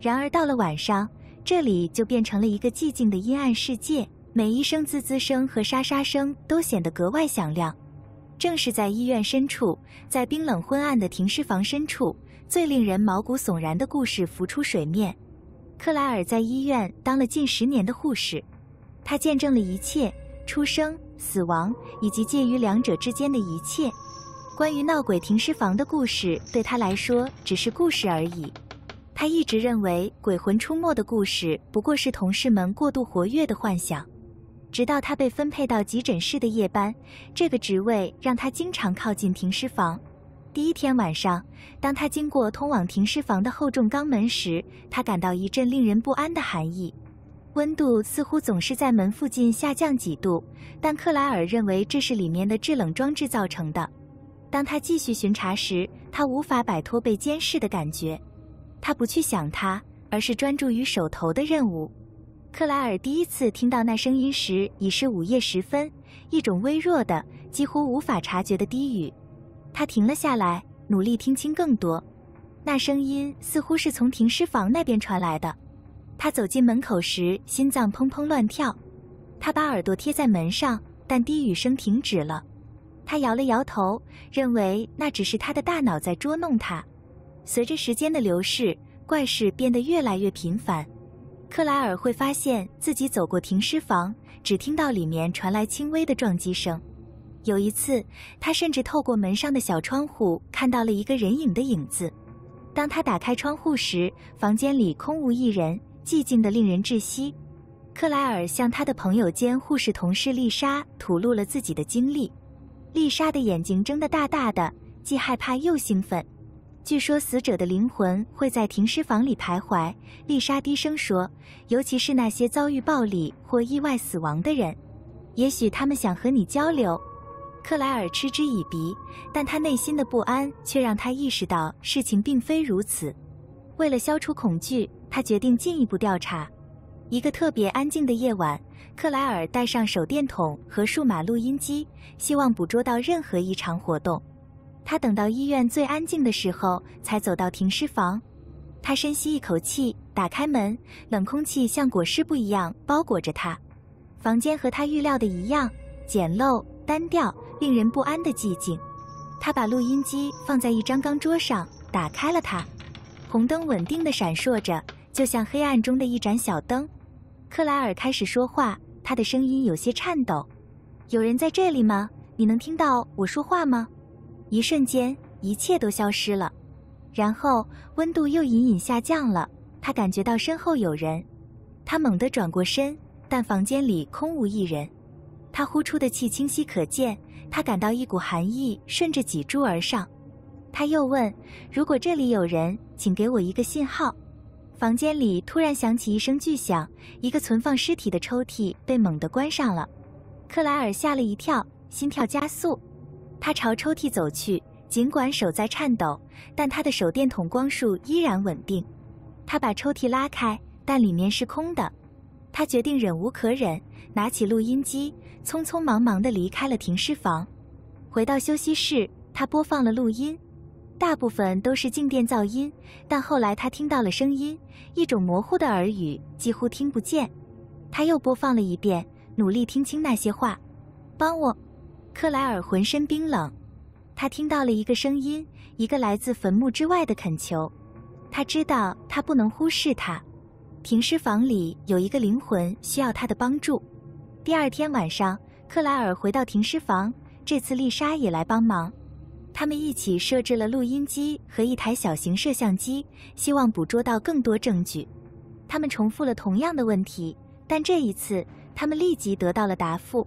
然而到了晚上，这里就变成了一个寂静的阴暗世界，每一声滋滋声和沙沙声都显得格外响亮。正是在医院深处，在冰冷昏暗的停尸房深处，最令人毛骨悚然的故事浮出水面。克莱尔在医院当了近10年的护士，他见证了一切，出生、死亡以及介于两者之间的一切。关于闹鬼停尸房的故事对他来说只是故事而已。他一直认为鬼魂出没的故事不过是同事们过度活跃的幻想。直到他被分配到急诊室的夜班，这个职位让他经常靠近停尸房。第一天晚上，当他经过通往停尸房的厚重钢门时，他感到一阵令人不安的寒意。温度似乎总是在门附近下降几度，但克莱尔认为这是里面的制冷装置造成的。当他继续巡查时，他无法摆脱被监视的感觉。他不去想它，而是专注于手头的任务。克莱尔第一次听到那声音时已是午夜时分，一种微弱的、几乎无法察觉的低语。他停了下来，努力听清更多。那声音似乎是从停尸房那边传来的。他走进门口时，心脏砰砰乱跳。他把耳朵贴在门上，但低语声停止了。他摇了摇头，认为那只是他的大脑在捉弄他。随着时间的流逝，怪事变得越来越频繁。克莱尔会发现自己走过停尸房，只听到里面传来轻微的撞击声。有一次，他甚至透过门上的小窗户看到了一个人影的影子。当他打开窗户时，房间里空无一人，寂静得令人窒息。克莱尔向他的朋友兼护士同事丽莎吐露了自己的经历。丽莎的眼睛睁得大大的，既害怕又兴奋。据说死者的灵魂会在停尸房里徘徊，丽莎低声说，尤其是那些遭遇暴力或意外死亡的人，也许他们想和你交流。克莱尔嗤之以鼻，但他内心的不安却让他意识到事情并非如此。为了消除恐惧，他决定进一步调查。一个特别安静的夜晚，克莱尔带上手电筒和数码录音机，希望捕捉到任何异常活动。他等到医院最安静的时候，才走到停尸房。他深吸一口气，打开门，冷空气像裹尸布一样包裹着他。房间和他预料的一样，简陋、单调，令人不安的寂静。他把录音机放在一张钢桌上，打开了它。红灯稳定地闪烁着，就像黑暗中的一盏小灯。克莱尔开始说话，他的声音有些颤抖。有人在这里吗？你能听到我说话吗？一瞬间，一切都消失了。然后温度又隐隐下降了，他感觉到身后有人。他猛地转过身，但房间里空无一人。他呼出的气清晰可见，他感到一股寒意顺着脊柱而上。他又问，如果这里有人，请给我一个信号。房间里突然响起一声巨响，一个存放尸体的抽屉被猛地关上了。克莱尔吓了一跳，心跳加速。他朝抽屉走去，尽管手在颤抖，但他的手电筒光束依然稳定。他把抽屉拉开，但里面是空的。他决定忍无可忍，拿起录音机，匆匆忙忙地离开了停尸房。回到休息室，他播放了录音。大部分都是静电噪音，但后来他听到了声音，一种模糊的耳语，几乎听不见。他又播放了一遍，努力听清那些话。帮我！克莱尔浑身冰冷，他听到了一个声音，一个来自坟墓之外的恳求。他知道他不能忽视它。停尸房里有一个灵魂需要他的帮助。第二天晚上，克莱尔回到停尸房，这次丽莎也来帮忙。他们一起设置了录音机和一台小型摄像机，希望捕捉到更多证据。他们重复了同样的问题，但这一次他们立即得到了答复。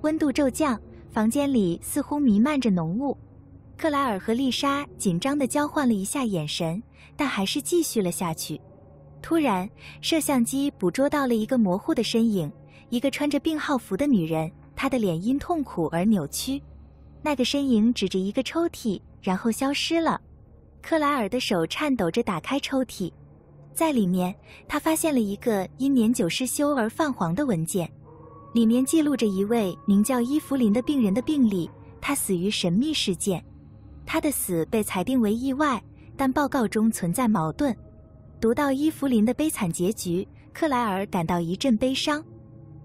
温度骤降，房间里似乎弥漫着浓雾。克莱尔和丽莎紧张地交换了一下眼神，但还是继续了下去。突然，摄像机捕捉到了一个模糊的身影，一个穿着病号服的女人，她的脸因痛苦而扭曲。那个身影指着一个抽屉，然后消失了。克莱尔的手颤抖着打开抽屉，在里面，他发现了一个因年久失修而泛黄的文件，里面记录着一位名叫伊芙琳的病人的病历，他死于神秘事件。他的死被裁定为意外，但报告中存在矛盾。读到伊芙琳的悲惨结局，克莱尔感到一阵悲伤。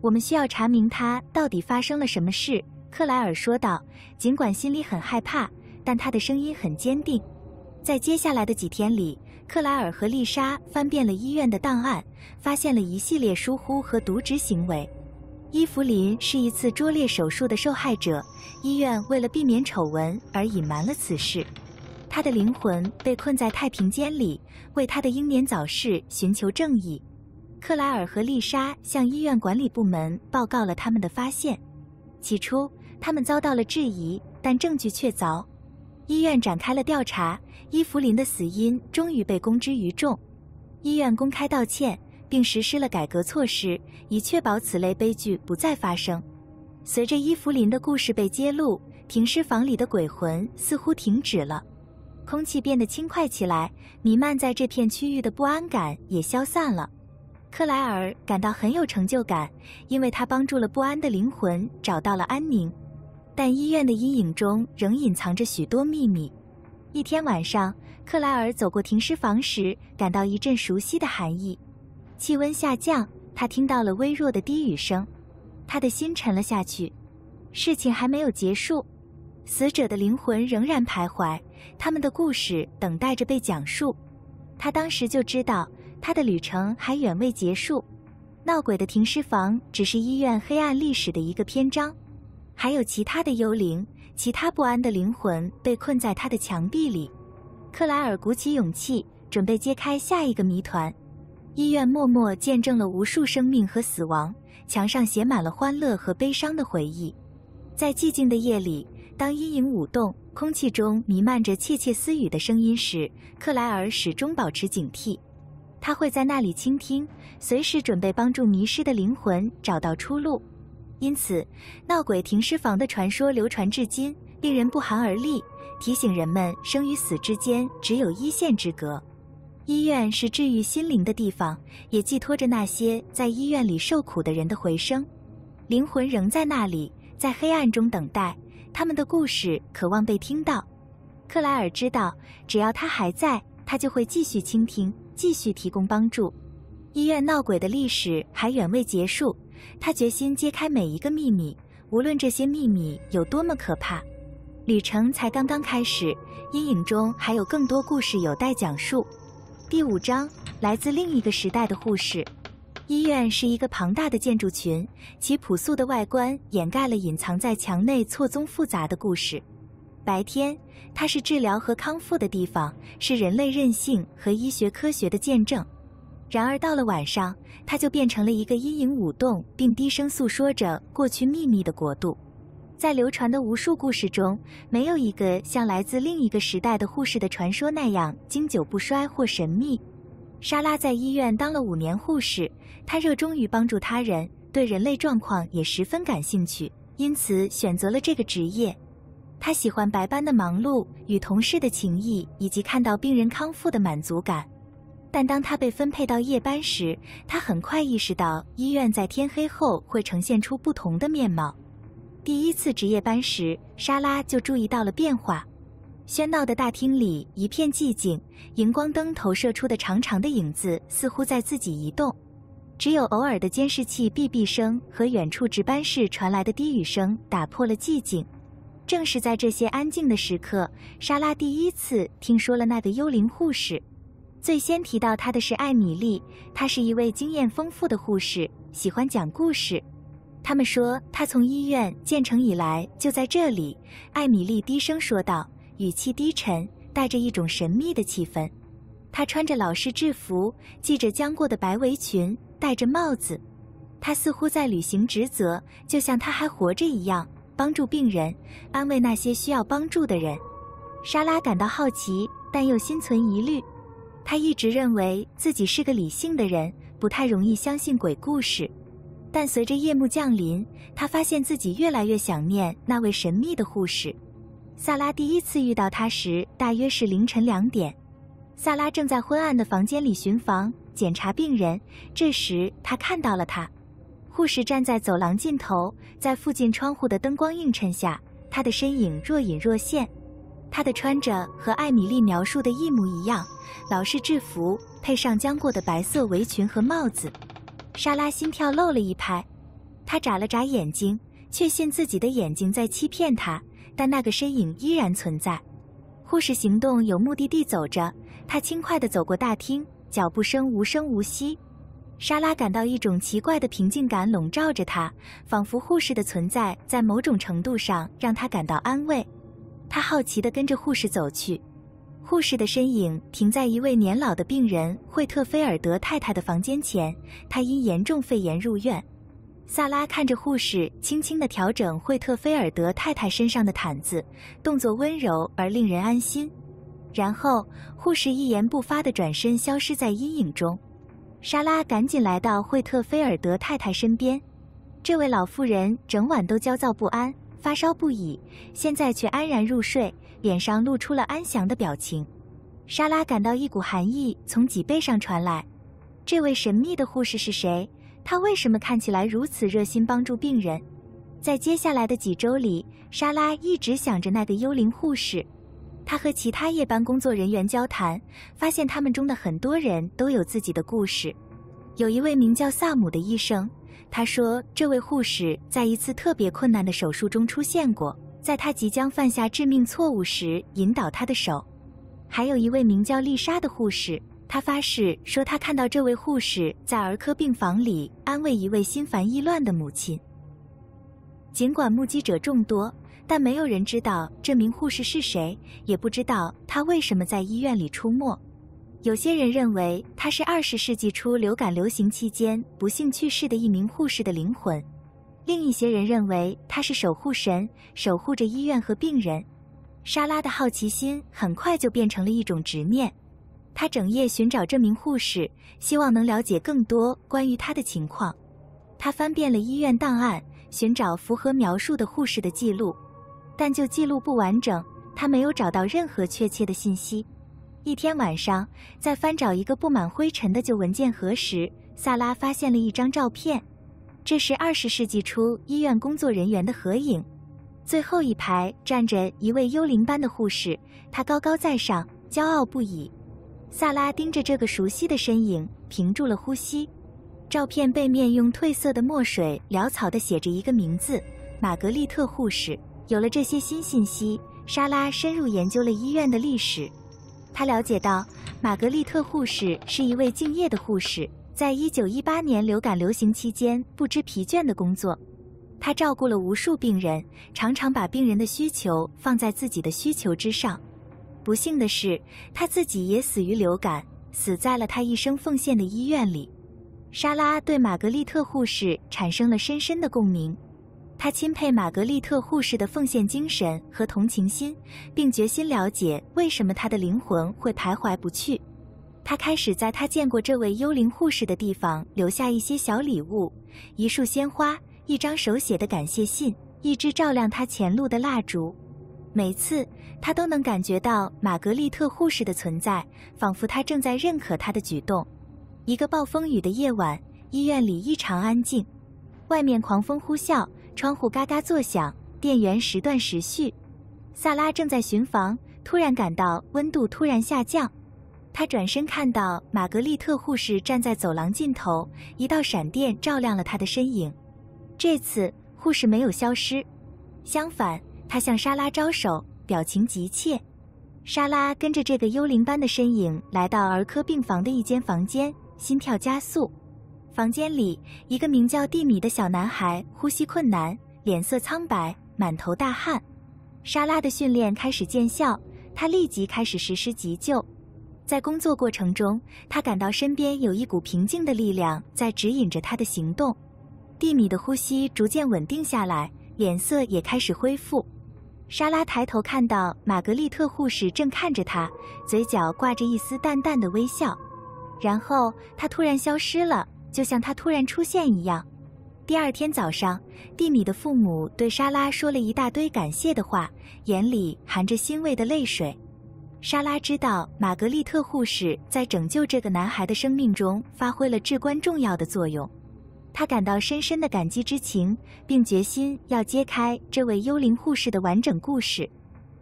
我们需要查明他到底发生了什么事，克莱尔说道，尽管心里很害怕，但他的声音很坚定。在接下来的几天里，克莱尔和丽莎翻遍了医院的档案，发现了一系列疏忽和渎职行为。伊芙琳是一次拙劣手术的受害者，医院为了避免丑闻而隐瞒了此事。她的灵魂被困在太平间里，为她的英年早逝寻求正义。克莱尔和丽莎向医院管理部门报告了他们的发现。起初，他们遭到了质疑，但证据确凿。医院展开了调查，伊芙琳的死因终于被公之于众。医院公开道歉，并实施了改革措施，以确保此类悲剧不再发生。随着伊芙琳的故事被揭露，停尸房里的鬼魂似乎停止了，空气变得轻快起来，弥漫在这片区域的不安感也消散了。克莱尔感到很有成就感，因为他帮助了不安的灵魂找到了安宁。但医院的阴影中仍隐藏着许多秘密。一天晚上，克莱尔走过停尸房时，感到一阵熟悉的寒意。气温下降，他听到了微弱的低语声，他的心沉了下去。事情还没有结束，死者的灵魂仍然徘徊，他们的故事等待着被讲述。他当时就知道，他的旅程还远未结束。闹鬼的停尸房只是医院黑暗历史的一个篇章，还有其他的幽灵，其他不安的灵魂被困在他的墙壁里。克莱尔鼓起勇气，准备揭开下一个谜团。医院默默见证了无数生命和死亡，墙上写满了欢乐和悲伤的回忆。在寂静的夜里，当阴影舞动，空气中弥漫着窃窃私语的声音时，克莱尔始终保持警惕。他会在那里倾听，随时准备帮助迷失的灵魂找到出路。因此，闹鬼停尸房的传说流传至今，令人不寒而栗，提醒人们生与死之间只有一线之隔。医院是治愈心灵的地方，也寄托着那些在医院里受苦的人的回声。灵魂仍在那里，在黑暗中等待，他们的故事渴望被听到。克莱尔知道，只要他还在，他就会继续倾听，继续提供帮助。医院闹鬼的历史还远未结束，他决心揭开每一个秘密，无论这些秘密有多么可怕。旅程才刚刚开始，阴影中还有更多故事有待讲述。第5章，来自另一个时代的护士。医院是一个庞大的建筑群，其朴素的外观掩盖了隐藏在墙内错综复杂的故事。白天，它是治疗和康复的地方，是人类韧性和医学科学的见证。然而到了晚上，它就变成了一个阴影舞动并低声诉说着过去秘密的国度。在流传的无数故事中，没有一个像来自另一个时代的护士的传说那样经久不衰或神秘。莎拉在医院当了5年护士，她热衷于帮助他人，对人类状况也十分感兴趣，因此选择了这个职业。她喜欢白班的忙碌、与同事的情谊以及看到病人康复的满足感。但当她被分配到夜班时，她很快意识到医院在天黑后会呈现出不同的面貌。第一次值夜班时，莎拉就注意到了变化。喧闹的大厅里一片寂静，荧光灯投射出的长长的影子似乎在自己移动，只有偶尔的监视器哔哔声和远处值班室传来的低语声打破了寂静。正是在这些安静的时刻，莎拉第一次听说了那个幽灵护士。最先提到她的是艾米丽，她是一位经验丰富的护士，喜欢讲故事。他们说她从医院建成以来就在这里。艾米丽低声说道，语气低沉，带着一种神秘的气氛。她穿着老式制服，系着将过的白围裙，戴着帽子。她似乎在履行职责，就像她还活着一样，帮助病人，安慰那些需要帮助的人。莎拉感到好奇，但又心存疑虑。她一直认为自己是个理性的人，不太容易相信鬼故事。但随着夜幕降临，她发现自己越来越想念那位神秘的护士。萨拉第一次遇到她时，大约是凌晨2点。萨拉正在昏暗的房间里巡房，检查病人。这时，她看到了他。护士站在走廊尽头，在附近窗户的灯光映衬下，她的身影若隐若现。她的穿着和艾米丽描述的一模一样，老式制服配上将过的白色围裙和帽子。莎拉心跳漏了一拍，她眨了眨眼睛，确信自己的眼睛在欺骗她，但那个身影依然存在。护士行动有目的地走着，她轻快地走过大厅，脚步声无声无息。莎拉感到一种奇怪的平静感笼罩着她，仿佛护士的存在在某种程度上让她感到安慰。她好奇地跟着护士走去，护士的身影停在一位年老的病人惠特菲尔德太太的房间前，她因严重肺炎入院。萨拉看着护士轻轻地调整惠特菲尔德太太身上的毯子，动作温柔而令人安心。然后护士一言不发地转身消失在阴影中。莎拉赶紧来到惠特菲尔德太太身边，这位老妇人整晚都焦躁不安，发烧不已，现在却安然入睡，脸上露出了安详的表情。莎拉感到一股寒意从脊背上传来。这位神秘的护士是谁？她为什么看起来如此热心帮助病人？在接下来的几周里，莎拉一直想着那个幽灵护士。她和其他夜班工作人员交谈，发现他们中的很多人都有自己的故事。有一位名叫萨姆的医生，他说这位护士在一次特别困难的手术中出现过，在他即将犯下致命错误时引导他的手。还有一位名叫丽莎的护士，她发誓说她看到这位护士在儿科病房里安慰一位心烦意乱的母亲。尽管目击者众多，但没有人知道这名护士是谁，也不知道她为什么在医院里出没。有些人认为她是20世纪初流感流行期间不幸去世的一名护士的灵魂，另一些人认为她是守护神，守护着医院和病人。莎拉的好奇心很快就变成了一种执念，她整夜寻找这名护士，希望能了解更多关于她的情况。她翻遍了医院档案，寻找符合描述的护士的记录，但就记录不完整，她没有找到任何确切的信息。一天晚上，在翻找一个布满灰尘的旧文件盒时，萨拉发现了一张照片，这是20世纪初医院工作人员的合影。最后一排站着一位幽灵般的护士，她高高在上，骄傲不已。萨拉盯着这个熟悉的身影，屏住了呼吸。照片背面用褪色的墨水潦草地写着一个名字：玛格丽特护士。有了这些新信息，莎拉深入研究了医院的历史。她了解到，玛格丽特护士是一位敬业的护士，在1918年流感流行期间不知疲倦地工作。她照顾了无数病人，常常把病人的需求放在自己的需求之上。不幸的是，她自己也死于流感，死在了她一生奉献的医院里。莎拉对玛格丽特护士产生了深深的共鸣，她钦佩玛格丽特护士的奉献精神和同情心，并决心了解为什么她的灵魂会徘徊不去。她开始在她见过这位幽灵护士的地方留下一些小礼物，一束鲜花，一张手写的感谢信，一支照亮她前路的蜡烛。每次她都能感觉到玛格丽特护士的存在，仿佛她正在认可她的举动。一个暴风雨的夜晚，医院里异常安静，外面狂风呼啸，窗户嘎嘎作响，电源时断时续。萨拉正在巡房，突然感到温度突然下降。他转身看到玛格丽特护士站在走廊尽头，一道闪电照亮了她的身影。这次护士没有消失，相反，她向莎拉招手，表情急切。莎拉跟着这个幽灵般的身影来到儿科病房的一间房间，心跳加速。房间里，一个名叫蒂米的小男孩呼吸困难，脸色苍白，满头大汗。莎拉的训练开始见效，她立即开始实施急救。在工作过程中，他感到身边有一股平静的力量在指引着他的行动。蒂米的呼吸逐渐稳定下来，脸色也开始恢复。莎拉抬头看到玛格丽特护士正看着她，嘴角挂着一丝淡淡的微笑。然后她突然消失了，就像她突然出现一样。第二天早上，蒂米的父母对莎拉说了一大堆感谢的话，眼里含着欣慰的泪水。莎拉知道玛格丽特护士在拯救这个男孩的生命中发挥了至关重要的作用，她感到深深的感激之情，并决心要揭开这位幽灵护士的完整故事。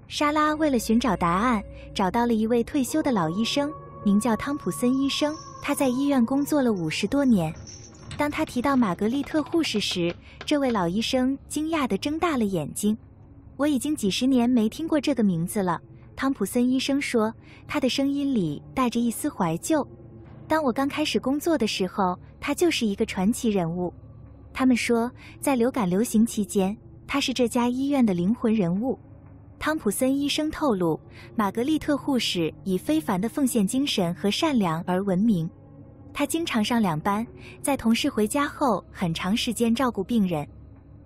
莎拉为了寻找答案，找到了一位退休的老医生，名叫汤普森医生，他在医院工作了50多年。当他提到玛格丽特护士时，这位老医生惊讶地睁大了眼睛。我已经几十年没听过这个名字了，汤普森医生说，他的声音里带着一丝怀旧。当我刚开始工作的时候，他就是一个传奇人物。他们说，在流感流行期间，他是这家医院的灵魂人物。汤普森医生透露，玛格丽特护士以非凡的奉献精神和善良而闻名。她经常上2班，在同事回家后很长时间照顾病人。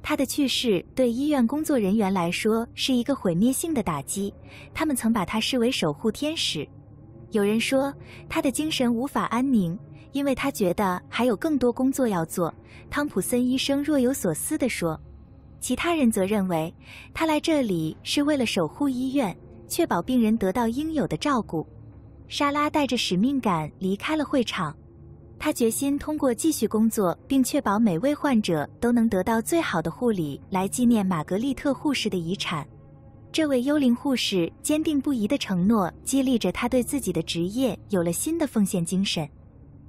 他的去世对医院工作人员来说是一个毁灭性的打击，他们曾把他视为守护天使。有人说，他的精神无法安宁，因为他觉得还有更多工作要做。汤普森医生若有所思地说。其他人则认为，他来这里是为了守护医院，确保病人得到应有的照顾。莎拉带着使命感离开了会场。他决心通过继续工作，并确保每位患者都能得到最好的护理，来纪念玛格丽特护士的遗产。这位幽灵护士坚定不移的承诺，激励着他对自己的职业有了新的奉献精神。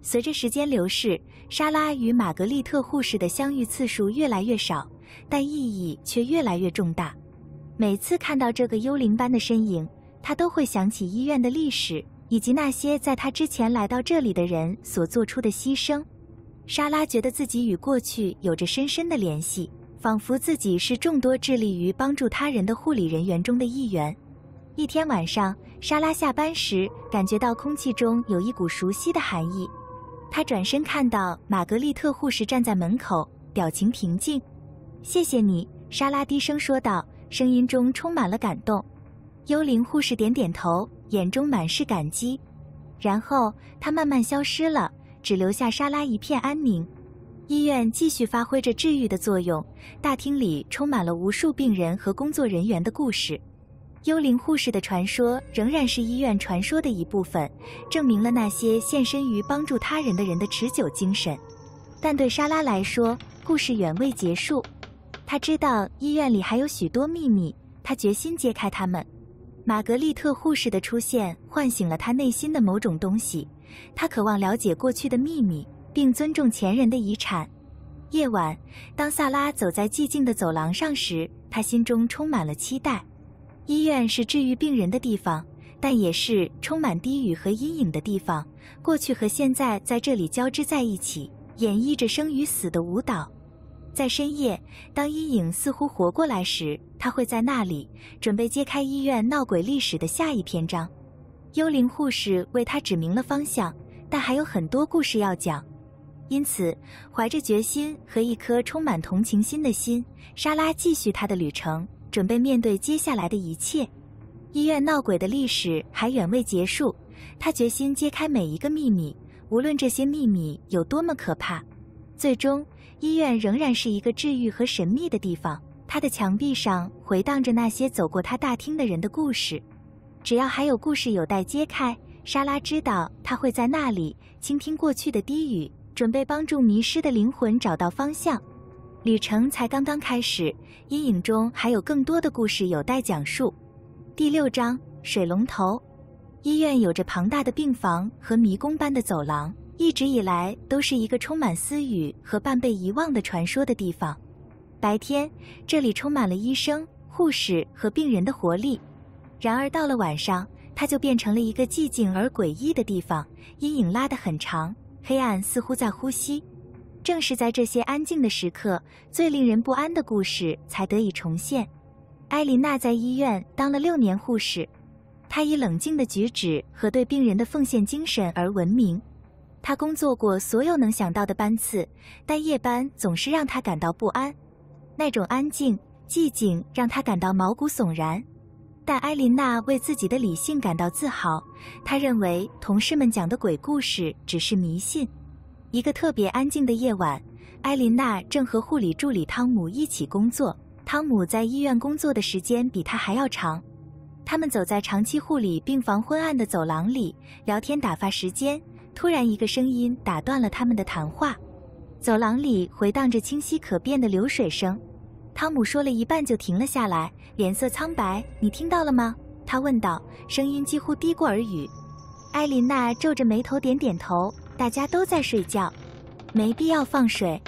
随着时间流逝，莎拉与玛格丽特护士的相遇次数越来越少，但意义却越来越重大。每次看到这个幽灵般的身影，她都会想起医院的历史，以及那些在他之前来到这里的人所做出的牺牲。莎拉觉得自己与过去有着深深的联系，仿佛自己是众多致力于帮助他人的护理人员中的一员。一天晚上，莎拉下班时感觉到空气中有一股熟悉的寒意。她转身看到玛格丽特护士站在门口，表情平静。谢谢你，莎拉低声说道，声音中充满了感动。幽灵护士点点头，眼中满是感激。然后她慢慢消失了，只留下莎拉一片安宁。医院继续发挥着治愈的作用，大厅里充满了无数病人和工作人员的故事。幽灵护士的传说仍然是医院传说的一部分，证明了那些献身于帮助他人的人的持久精神。但对莎拉来说，故事远未结束。她知道医院里还有许多秘密，她决心揭开它们。玛格丽特护士的出现唤醒了她内心的某种东西，她渴望了解过去的秘密，并尊重前人的遗产。夜晚，当萨拉走在寂静的走廊上时，她心中充满了期待。医院是治愈病人的地方，但也是充满低语和阴影的地方。过去和现在在这里交织在一起，演绎着生与死的舞蹈。在深夜，当阴影似乎活过来时，他会在那里，准备揭开医院闹鬼历史的下一篇章。幽灵护士为他指明了方向，但还有很多故事要讲。因此，怀着决心和一颗充满同情心的心，莎拉继续她的旅程，准备面对接下来的一切。医院闹鬼的历史还远未结束，她决心揭开每一个秘密，无论这些秘密有多么可怕。最终，医院仍然是一个治愈和神秘的地方，它的墙壁上回荡着那些走过它大厅的人的故事。只要还有故事有待揭开，莎拉知道她会在那里倾听过去的低语，准备帮助迷失的灵魂找到方向。旅程才刚刚开始，阴影中还有更多的故事有待讲述。第6章，水龙头。医院有着庞大的病房和迷宫般的走廊，一直以来都是一个充满私语和半被遗忘的传说的地方。白天，这里充满了医生、护士和病人的活力，然而到了晚上，它就变成了一个寂静而诡异的地方，阴影拉得很长，黑暗似乎在呼吸。正是在这些安静的时刻，最令人不安的故事才得以重现。埃琳娜在医院当了6年护士，她以冷静的举止和对病人的奉献精神而闻名。她工作过所有能想到的班次，但夜班总是让她感到不安。那种安静、寂静让她感到毛骨悚然。但埃琳娜为自己的理性感到自豪，她认为同事们讲的鬼故事只是迷信。一个特别安静的夜晚，埃琳娜正和护理助理汤姆一起工作。汤姆在医院工作的时间比他还要长。他们走在长期护理病房昏暗的走廊里，聊天打发时间。突然，一个声音打断了他们的谈话。走廊里回荡着清晰可辨的流水声。汤姆说了一半就停了下来，脸色苍白。你听到了吗？他问道，声音几乎低过耳语。埃琳娜皱着眉头点点头。大家都在睡觉，没必要放水。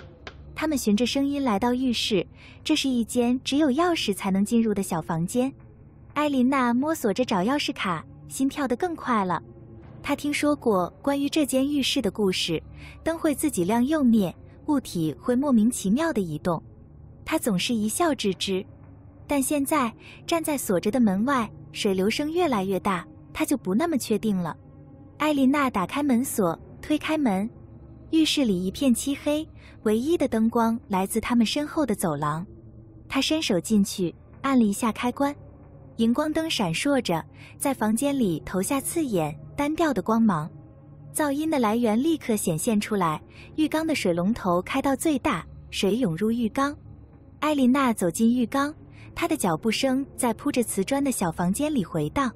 他们循着声音来到浴室，这是一间只有钥匙才能进入的小房间。埃琳娜摸索着找钥匙卡，心跳得更快了。她听说过关于这间浴室的故事，灯会自己亮又灭，物体会莫名其妙地移动。她总是一笑置之，但现在站在锁着的门外，水流声越来越大，她就不那么确定了。埃琳娜打开门锁，推开门，浴室里一片漆黑，唯一的灯光来自他们身后的走廊。她伸手进去，按了一下开关，荧光灯闪烁着，在房间里投下刺眼、单调的光芒。噪音的来源立刻显现出来，浴缸的水龙头开到最大，水涌入浴缸。埃琳娜走进浴缸，她的脚步声在铺着瓷砖的小房间里回荡。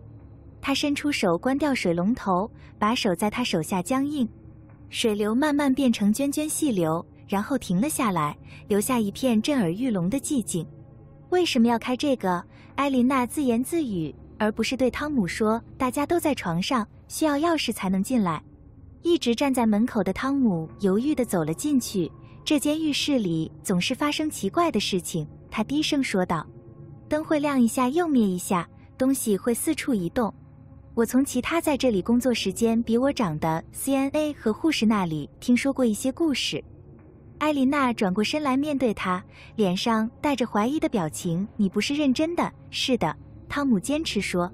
她伸出手关掉水龙头，把手在她手下僵硬。水流慢慢变成涓涓细流，然后停了下来，留下一片震耳欲聋的寂静。为什么要开这个？埃琳娜自言自语，而不是对汤姆说，大家都在床上，需要钥匙才能进来。一直站在门口的汤姆犹豫地走了进去。这间浴室里总是发生奇怪的事情，他低声说道。灯会亮一下又灭一下，东西会四处移动。我从其他在这里工作时间比我长的 CNA 和护士那里听说过一些故事。埃琳娜转过身来面对他，脸上带着怀疑的表情。你不是认真的？是的，汤姆坚持说。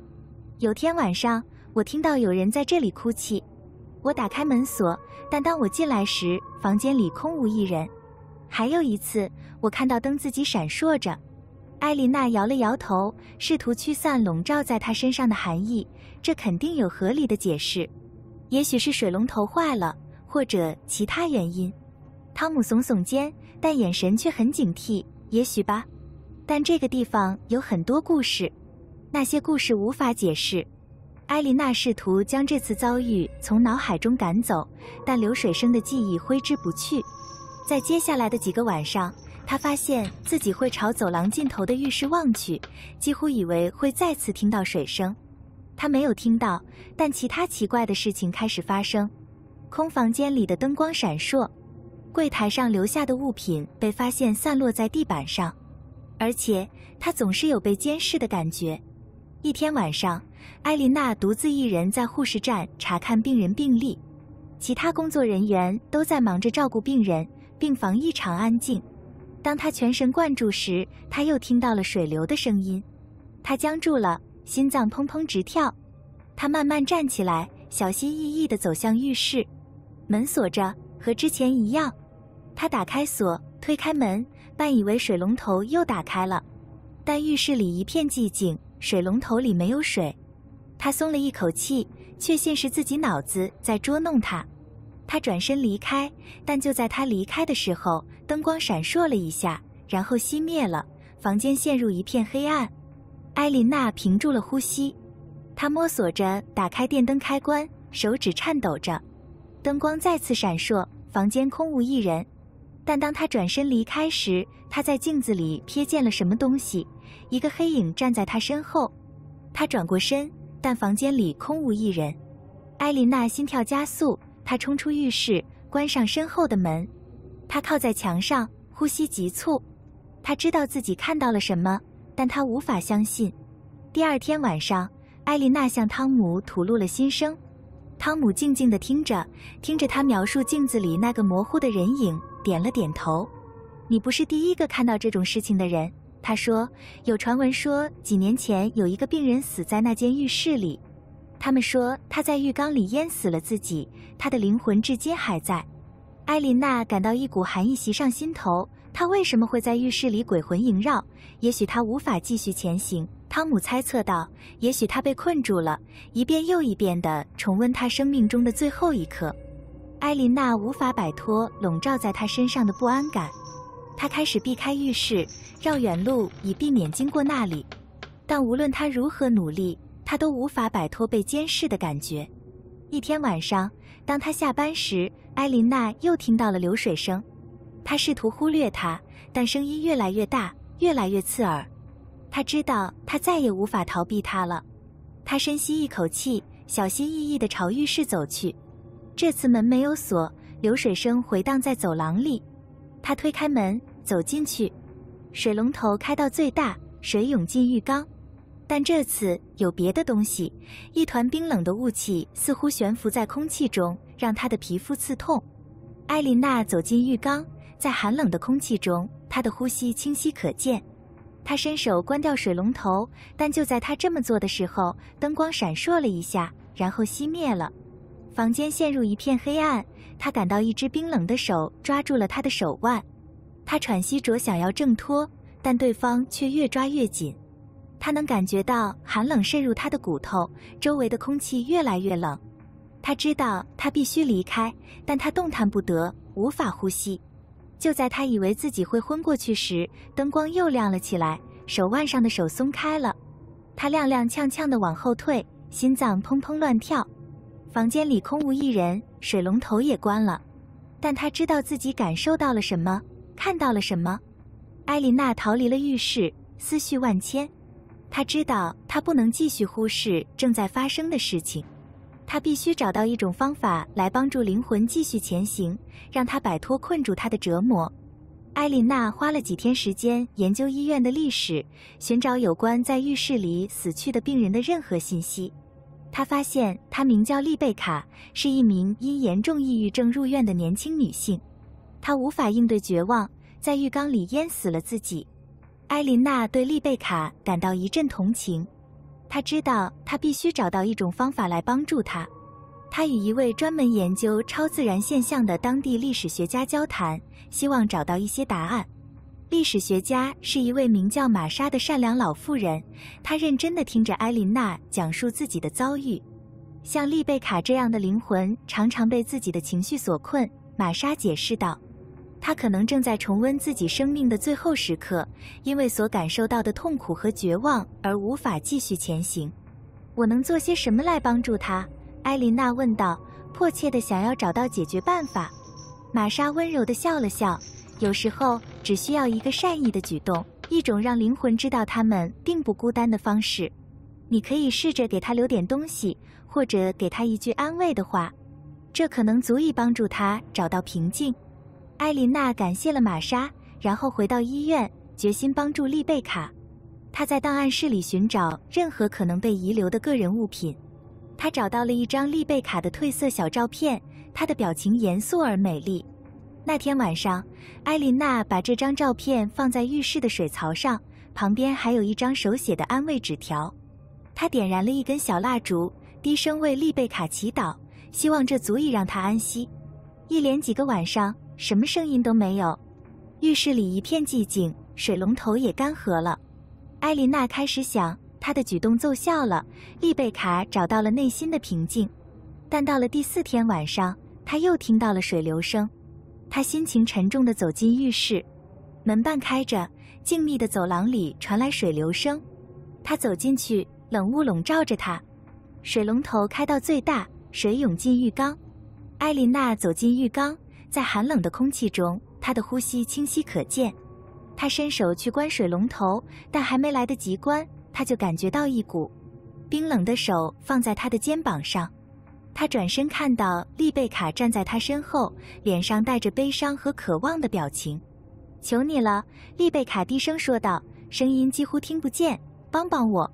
有天晚上，我听到有人在这里哭泣。我打开门锁，但当我进来时，房间里空无一人。还有一次，我看到灯自己闪烁着。埃琳娜摇了摇头，试图驱散笼罩在她身上的寒意。这肯定有合理的解释，也许是水龙头坏了，或者其他原因。汤姆耸耸肩，但眼神却很警惕。也许吧，但这个地方有很多故事，那些故事无法解释。埃琳娜试图将这次遭遇从脑海中赶走，但流水声的记忆挥之不去。在接下来的几个晚上，她发现自己会朝走廊尽头的浴室望去，几乎以为会再次听到水声。她没有听到，但其他奇怪的事情开始发生。空房间里的灯光闪烁，柜台上留下的物品被发现散落在地板上，而且她总是有被监视的感觉。一天晚上，埃琳娜独自一人在护士站查看病人病历，其他工作人员都在忙着照顾病人，病房异常安静。当她全神贯注时，她又听到了水流的声音。她僵住了，心脏砰砰直跳。她慢慢站起来，小心翼翼地走向浴室。门锁着，和之前一样。她打开锁，推开门，半以为水龙头又打开了，但浴室里一片寂静，水龙头里没有水。她松了一口气，确信是自己脑子在捉弄她。她转身离开，但就在她离开的时候，灯光闪烁了一下，然后熄灭了，房间陷入一片黑暗。埃琳娜屏住了呼吸，她摸索着打开电灯开关，手指颤抖着。灯光再次闪烁，房间空无一人。但当她转身离开时，她在镜子里瞥见了什么东西，一个黑影站在她身后。她转过身，但房间里空无一人。埃琳娜心跳加速，她冲出浴室，关上身后的门。她靠在墙上，呼吸急促。她知道自己看到了什么，但她无法相信。第二天晚上，埃琳娜向汤姆吐露了心声。汤姆静静地听着她描述镜子里那个模糊的人影，点了点头。你不是第一个看到这种事情的人，他说，有传闻说几年前有一个病人死在那间浴室里，他们说他在浴缸里淹死了自己，他的灵魂至今还在。埃琳娜感到一股寒意袭上心头，他为什么会在浴室里鬼魂萦绕？也许他无法继续前行，汤姆猜测道，也许他被困住了，一遍又一遍地重温他生命中的最后一刻。埃琳娜无法摆脱笼罩在他身上的不安感，她开始避开浴室，绕远路以避免经过那里。但无论她如何努力，她都无法摆脱被监视的感觉。一天晚上，当她下班时，埃琳娜又听到了流水声。她试图忽略它，但声音越来越大，越来越刺耳。她知道她再也无法逃避它了。她深吸一口气，小心翼翼地朝浴室走去。这次门没有锁，流水声回荡在走廊里。她推开门，走进去。水龙头开到最大，水涌进浴缸。但这次有别的东西，一团冰冷的雾气似乎悬浮在空气中，让她的皮肤刺痛。埃琳娜走进浴缸，在寒冷的空气中，她的呼吸清晰可见。她伸手关掉水龙头，但就在她这么做的时候，灯光闪烁了一下，然后熄灭了。房间陷入一片黑暗，她感到一只冰冷的手抓住了她的手腕。她喘息着想要挣脱，但对方却越抓越紧。她能感觉到寒冷渗入她的骨头，周围的空气越来越冷。她知道她必须离开，但她动弹不得，无法呼吸。就在她以为自己会昏过去时，灯光又亮了起来，手腕上的手松开了。她踉踉跄跄地往后退，心脏砰砰乱跳。房间里空无一人，水龙头也关了。但她知道自己感受到了什么，看到了什么。埃琳娜逃离了浴室，思绪万千。她知道她不能继续忽视正在发生的事情，她必须找到一种方法来帮助灵魂继续前行，让她摆脱困住她的折磨。埃琳娜花了几天时间研究医院的历史，寻找有关在浴室里死去的病人的任何信息。她发现她名叫丽贝卡，是一名因严重抑郁症入院的年轻女性。她无法应对绝望，在浴缸里淹死了自己。埃琳娜对丽贝卡感到一阵同情，她知道她必须找到一种方法来帮助她。她与一位专门研究超自然现象的当地历史学家交谈，希望找到一些答案。历史学家是一位名叫玛莎的善良老妇人，她认真地听着埃琳娜讲述自己的遭遇。像丽贝卡这样的灵魂常常被自己的情绪所困，玛莎解释道。她可能正在重温自己生命的最后时刻，因为所感受到的痛苦和绝望而无法继续前行。我能做些什么来帮助她？埃琳娜问道，迫切地想要找到解决办法。玛莎温柔地笑了笑，有时候只需要一个善意的举动，一种让灵魂知道他们并不孤单的方式。你可以试着给他留点东西，或者给他一句安慰的话，这可能足以帮助他找到平静。埃琳娜感谢了玛莎，然后回到医院，决心帮助丽贝卡。她在档案室里寻找任何可能被遗留的个人物品。她找到了一张丽贝卡的褪色小照片，她的表情严肃而美丽。那天晚上，埃琳娜把这张照片放在浴室的水槽上，旁边还有一张手写的安慰纸条。她点燃了一根小蜡烛，低声为丽贝卡祈祷，希望这足以让她安息。一连几个晚上，什么声音都没有，浴室里一片寂静，水龙头也干涸了。埃琳娜开始想，她的举动奏效了，丽贝卡找到了内心的平静。但到了第4天晚上，她又听到了水流声。她心情沉重地走进浴室，门半开着，静谧的走廊里传来水流声。她走进去，冷雾笼罩着她。水龙头开到最大，水涌进浴缸。埃琳娜走进浴缸，在寒冷的空气中，她的呼吸清晰可见。她伸手去关水龙头，但还没来得及关，她就感觉到一股冰冷的手放在他的肩膀上。他转身看到丽贝卡站在他身后，脸上带着悲伤和渴望的表情。求你了，丽贝卡低声说道，声音几乎听不见，帮帮我。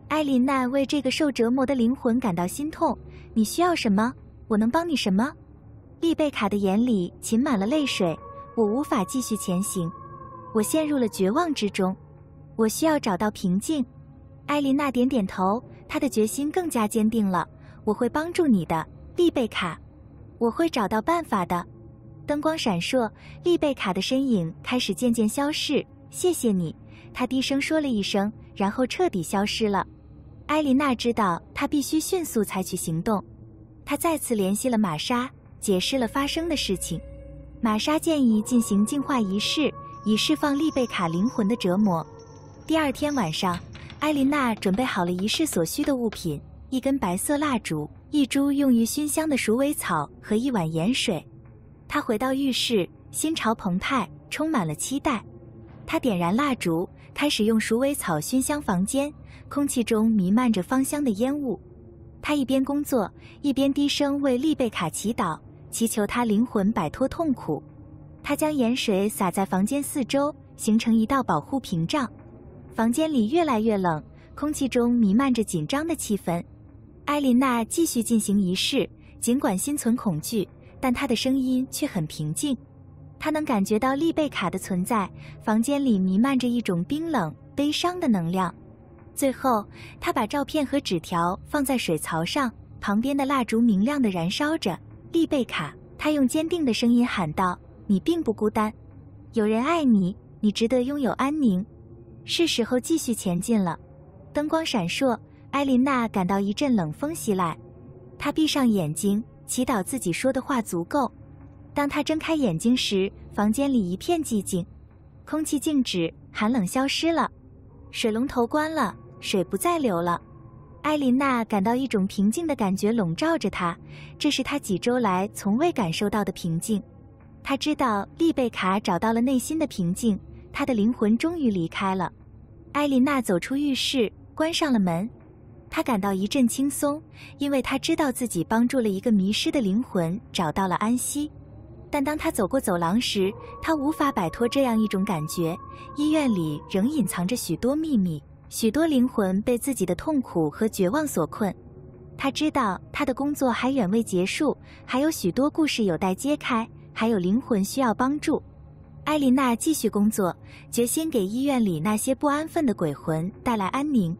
艾琳娜为这个受折磨的灵魂感到心痛。你需要什么？我能帮你什么？丽贝卡的眼里噙满了泪水。我无法继续前行，我陷入了绝望之中，我需要找到平静。艾琳娜点点头，她的决心更加坚定了。我会帮助你的，丽贝卡，我会找到办法的。灯光闪烁，丽贝卡的身影开始渐渐消逝。谢谢你，她低声说了一声，然后彻底消失了。艾琳娜知道她必须迅速采取行动，她再次联系了玛莎，解释了发生的事情。玛莎建议进行净化仪式，以释放丽贝卡灵魂的折磨。第二天晚上，艾琳娜准备好了仪式所需的物品，一根白色蜡烛，一株用于熏香的鼠尾草和一碗盐水。她回到浴室，心潮澎湃，充满了期待。她点燃蜡烛，开始用鼠尾草熏香房间，空气中弥漫着芳香的烟雾。她一边工作，一边低声为丽贝卡祈祷，祈求她灵魂摆脱痛苦。她将盐水洒在房间四周，形成一道保护屏障。房间里越来越冷，空气中弥漫着紧张的气氛。艾琳娜继续进行仪式，尽管心存恐惧，但她的声音却很平静。她能感觉到丽贝卡的存在，房间里弥漫着一种冰冷、悲伤的能量。最后，她把照片和纸条放在水槽上，旁边的蜡烛明亮地燃烧着。丽贝卡，她用坚定的声音喊道，你并不孤单，有人爱你，你值得拥有安宁。是时候继续前进了。灯光闪烁，艾琳娜感到一阵冷风袭来。她闭上眼睛，祈祷自己说的话足够。当她睁开眼睛时，房间里一片寂静，空气静止，寒冷消失了。水龙头关了，水不再流了。艾琳娜感到一种平静的感觉笼罩着她，这是她几周来从未感受到的平静。她知道丽贝卡找到了内心的平静，她的灵魂终于离开了。艾琳娜走出浴室，关上了门。她感到一阵轻松，因为她知道自己帮助了一个迷失的灵魂找到了安息。但当她走过走廊时，她无法摆脱这样一种感觉：医院里仍隐藏着许多秘密，许多灵魂被自己的痛苦和绝望所困。她知道她的工作还远未结束，还有许多故事有待揭开，还有灵魂需要帮助。艾琳娜继续工作，决心给医院里那些不安分的鬼魂带来安宁。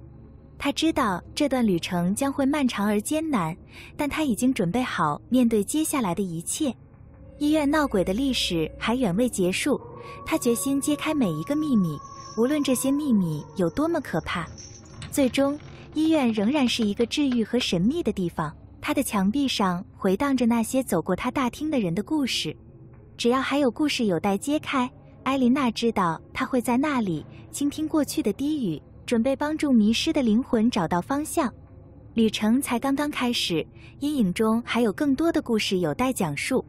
她知道这段旅程将会漫长而艰难，但她已经准备好面对接下来的一切。医院闹鬼的历史还远未结束，她决心揭开每一个秘密，无论这些秘密有多么可怕。最终，医院仍然是一个治愈和神秘的地方，它的墙壁上回荡着那些走过她大厅的人的故事。只要还有故事有待揭开，艾琳娜知道她会在那里倾听过去的低语，准备帮助迷失的灵魂找到方向。旅程才刚刚开始，阴影中还有更多的故事有待讲述。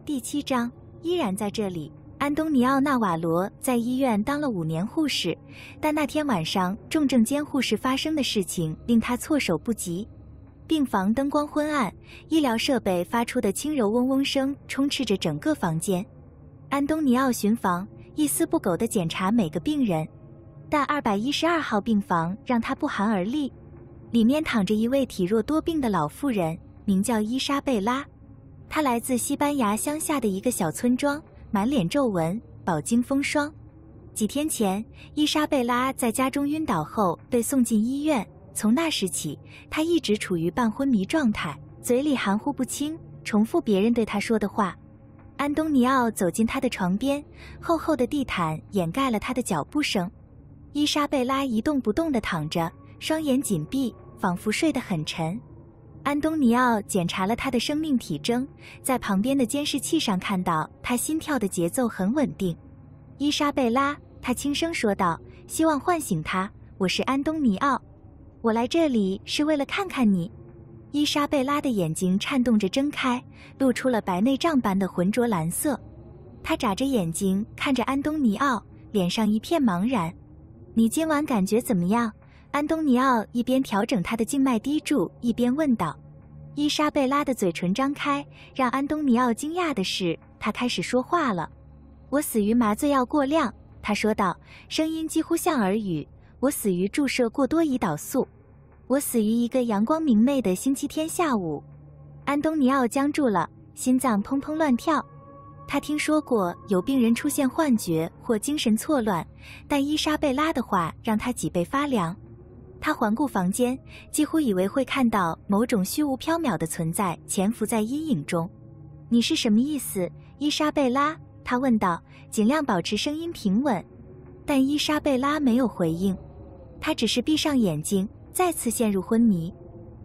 第7章，依然在这里。安东尼奥·纳瓦罗在医院当了5年护士，但那天晚上重症监护室发生的事情令他措手不及。病房灯光昏暗，医疗设备发出的轻柔嗡嗡声充斥着整个房间。安东尼奥巡房，一丝不苟地检查每个病人，但212号病房让他不寒而栗。里面躺着一位体弱多病的老妇人，名叫伊莎贝拉。她来自西班牙乡下的一个小村庄，满脸皱纹，饱经风霜。几天前，伊莎贝拉在家中晕倒后被送进医院，从那时起，她一直处于半昏迷状态，嘴里含糊不清，重复别人对她说的话。安东尼奥走进她的床边，厚厚的地毯掩盖了她的脚步声。伊莎贝拉一动不动地躺着，双眼紧闭，仿佛睡得很沉。安东尼奥检查了她的生命体征，在旁边的监视器上看到她心跳的节奏很稳定。伊莎贝拉，他轻声说道，希望唤醒她，我是安东尼奥，我来这里是为了看看你。伊莎贝拉的眼睛颤动着睁开，露出了白内障般的浑浊蓝色。她眨着眼睛看着安东尼奥，脸上一片茫然。你今晚感觉怎么样？安东尼奥一边调整他的静脉滴注，一边问道。伊莎贝拉的嘴唇张开，让安东尼奥惊讶的是，她开始说话了。我死于麻醉药过量，她说道，声音几乎像耳语。我死于注射过多胰岛素。我死于一个阳光明媚的星期天下午。安东尼奥僵住了，心脏砰砰乱跳。他听说过有病人出现幻觉或精神错乱，但伊莎贝拉的话让他脊背发凉。他环顾房间，几乎以为会看到某种虚无缥缈的存在潜伏在阴影中。你是什么意思，伊莎贝拉？他问道，尽量保持声音平稳。但伊莎贝拉没有回应，她只是闭上眼睛，再次陷入昏迷。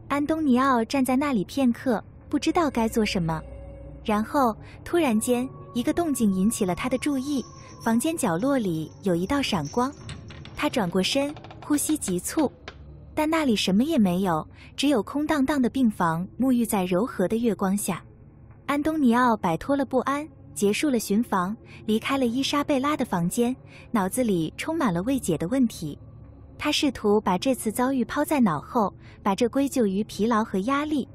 安东尼奥站在那里片刻，不知道该做什么。然后突然间，一个动静引起了他的注意，房间角落里有一道闪光。他转过身，呼吸急促，但那里什么也没有，只有空荡荡的病房沐浴在柔和的月光下。安东尼奥摆脱了不安，结束了巡房，离开了伊莎贝拉的房间，脑子里充满了未解的问题。他试图把这次遭遇抛在脑后，把这归咎于疲劳和压力。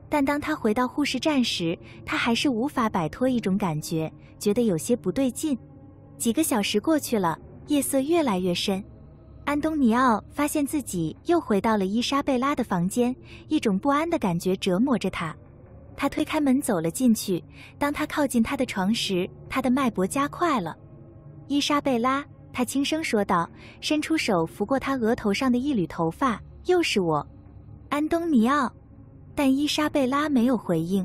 但当他回到护士站时，他还是无法摆脱一种感觉，觉得有些不对劲。几个小时过去了，夜色越来越深。安东尼奥发现自己又回到了伊莎贝拉的房间，一种不安的感觉折磨着他。他推开门走了进去，当他靠近他的床时，他的脉搏加快了。伊莎贝拉，他轻声说道，伸出手拂过他额头上的一缕头发，又是我，安东尼奥。但伊莎贝拉没有回应，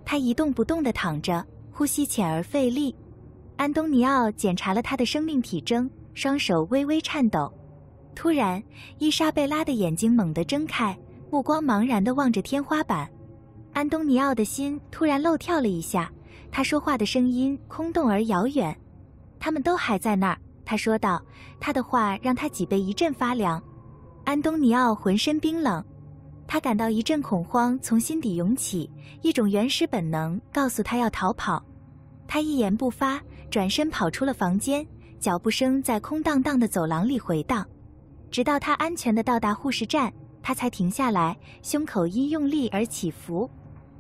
她一动不动地躺着，呼吸浅而费力。安东尼奥检查了她的生命体征，双手微微颤抖。突然，伊莎贝拉的眼睛猛地睁开，目光茫然地望着天花板。安东尼奥的心突然漏跳了一下，他说话的声音空洞而遥远。他们都还在那儿，他说道，他的话让他脊背一阵发凉。安东尼奥浑身冰冷。他感到一阵恐慌从心底涌起，一种原始本能告诉他要逃跑。他一言不发，转身跑出了房间，脚步声在空荡荡的走廊里回荡。直到他安全地到达护士站，他才停下来，胸口因用力而起伏。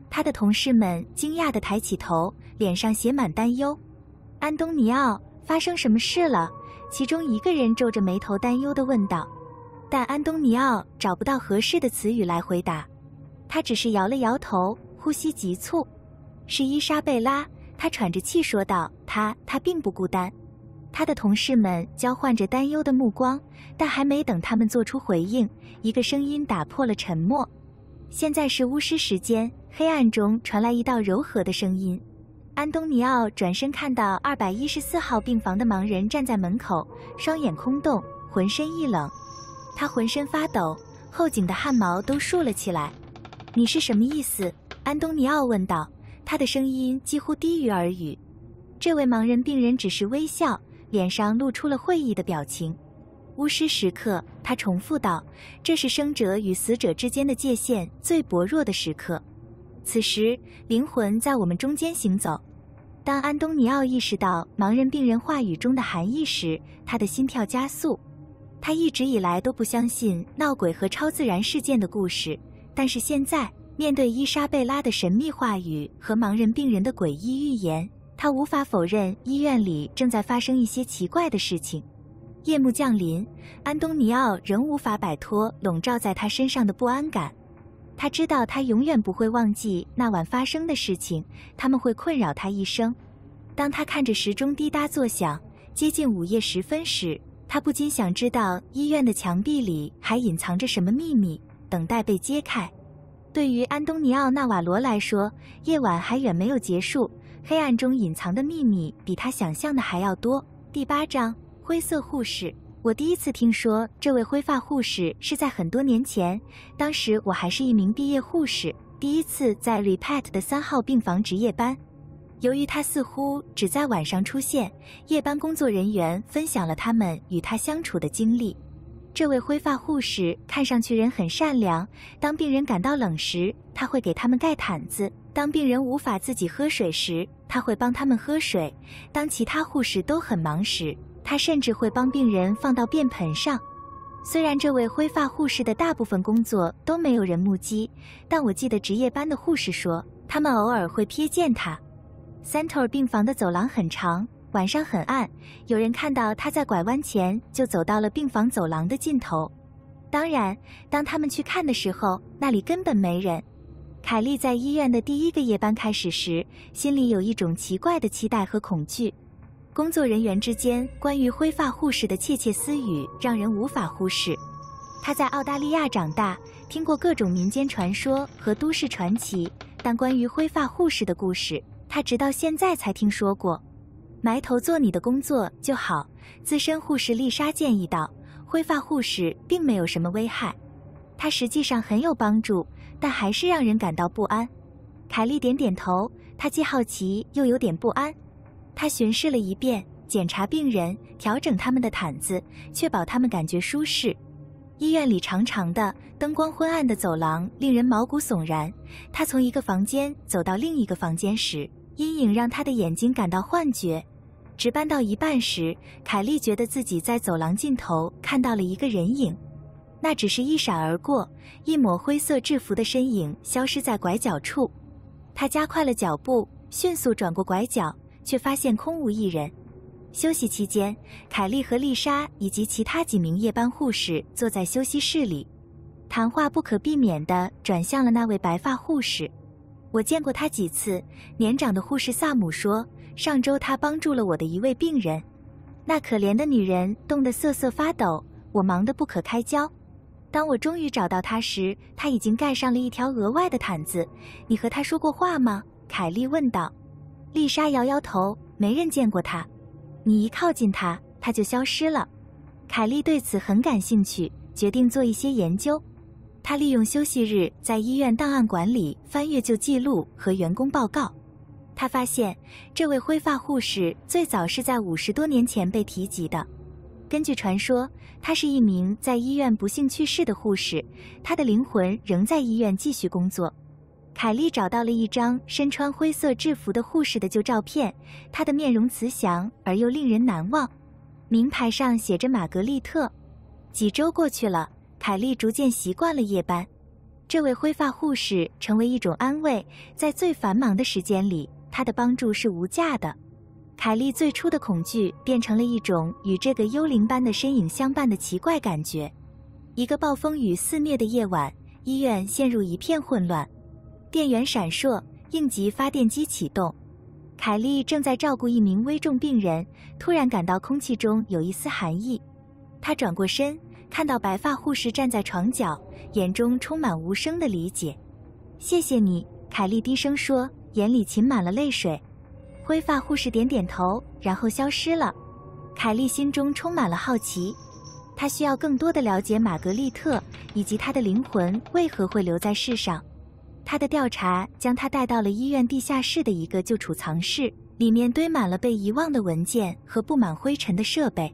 他的同事们惊讶地抬起头，脸上写满担忧。安东尼奥，发生什么事了？其中一个人皱着眉头担忧地问道。但安东尼奥找不到合适的词语来回答，他只是摇了摇头，呼吸急促。是伊莎贝拉，他喘着气说道，他并不孤单。他的同事们交换着担忧的目光，但还没等他们做出回应，一个声音打破了沉默。现在是巫师时间，黑暗中传来一道柔和的声音。安东尼奥转身看到214号病房的盲人站在门口，双眼空洞，浑身一冷。他浑身发抖，后颈的汗毛都竖了起来。你是什么意思？安东尼奥问道，他的声音几乎低于耳语。这位盲人病人只是微笑，脸上露出了会意的表情。巫师时刻，他重复道，这是生者与死者之间的界限最薄弱的时刻。此时，灵魂在我们中间行走。当安东尼奥意识到盲人病人话语中的含义时，他的心跳加速。他一直以来都不相信闹鬼和超自然事件的故事，但是现在面对伊莎贝拉的神秘话语和盲人病人的诡异预言，他无法否认医院里正在发生一些奇怪的事情。夜幕降临，安东尼奥仍无法摆脱笼罩在他身上的不安感。他知道他永远不会忘记那晚发生的事情，他们会困扰他一生。当他看着时钟滴答作响，接近午夜时分时，他不禁想知道医院的墙壁里还隐藏着什么秘密，等待被揭开。对于安东尼奥·纳瓦罗来说，夜晚还远没有结束，黑暗中隐藏的秘密比他想象的还要多。第8章，灰色护士。我第一次听说这位灰发护士是在很多年前，当时我还是一名毕业护士，第一次在 Repat 的3号病房值夜班。由于他似乎只在晚上出现，夜班工作人员分享了他们与他相处的经历。这位灰发护士看上去人很善良，当病人感到冷时，他会给他们盖毯子；当病人无法自己喝水时，他会帮他们喝水；当其他护士都很忙时，他甚至会帮病人放到便盆上。虽然这位灰发护士的大部分工作都没有人目击，但我记得值夜班的护士说，他们偶尔会瞥见他。Centaur 病房的走廊很长，晚上很暗，有人看到他在拐弯前就走到了病房走廊的尽头。当然，当他们去看的时候，那里根本没人。凯莉在医院的第一个夜班开始时，心里有一种奇怪的期待和恐惧。工作人员之间关于灰发护士的窃窃私语让人无法忽视。他在澳大利亚长大，听过各种民间传说和都市传奇，但关于灰发护士的故事，他直到现在才听说过。埋头做你的工作就好，资深护士丽莎建议道。灰发护士并没有什么危害，它实际上很有帮助，但还是让人感到不安。凯莉点点头，她既好奇又有点不安。她巡视了一遍，检查病人，调整他们的毯子，确保他们感觉舒适。医院里长长的、灯光昏暗的走廊令人毛骨悚然。她从一个房间走到另一个房间时，阴影让她的眼睛感到幻觉。值班到一半时，凯莉觉得自己在走廊尽头看到了一个人影，那只是一闪而过，一抹灰色制服的身影消失在拐角处。她加快了脚步，迅速转过拐角，却发现空无一人。休息期间，凯莉和丽莎以及其他几名夜班护士坐在休息室里，谈话不可避免地转向了那位白发护士。我见过他几次，年长的护士萨姆说，上周他帮助了我的一位病人。那可怜的女人冻得瑟瑟发抖，我忙得不可开交。当我终于找到她时，她已经盖上了一条额外的毯子。你和她说过话吗？凯莉问道。丽莎摇摇头，没人见过她。你一靠近她，她就消失了。凯莉对此很感兴趣，决定做一些研究。她利用休息日在医院档案馆里翻阅旧记录和员工报告。他发现，这位灰发护士最早是在50多年前被提及的。根据传说，她是一名在医院不幸去世的护士，她的灵魂仍在医院继续工作。凯莉找到了一张身穿灰色制服的护士的旧照片，她的面容慈祥而又令人难忘。名牌上写着玛格丽特。几周过去了，凯莉逐渐习惯了夜班。这位灰发护士成为一种安慰，在最繁忙的时间里，他的帮助是无价的。凯莉最初的恐惧变成了一种与这个幽灵般的身影相伴的奇怪感觉。一个暴风雨肆虐的夜晚，医院陷入一片混乱，电源闪烁，应急发电机启动。凯莉正在照顾一名危重病人，突然感到空气中有一丝寒意。她转过身，看到白发护士站在床角，眼中充满无声的理解。谢谢你，凯莉低声说，眼里噙满了泪水。灰发护士点点头，然后消失了。凯莉心中充满了好奇，她需要更多的了解玛格丽特以及她的灵魂为何会留在世上。她的调查将她带到了医院地下室的一个旧储藏室，里面堆满了被遗忘的文件和布满灰尘的设备。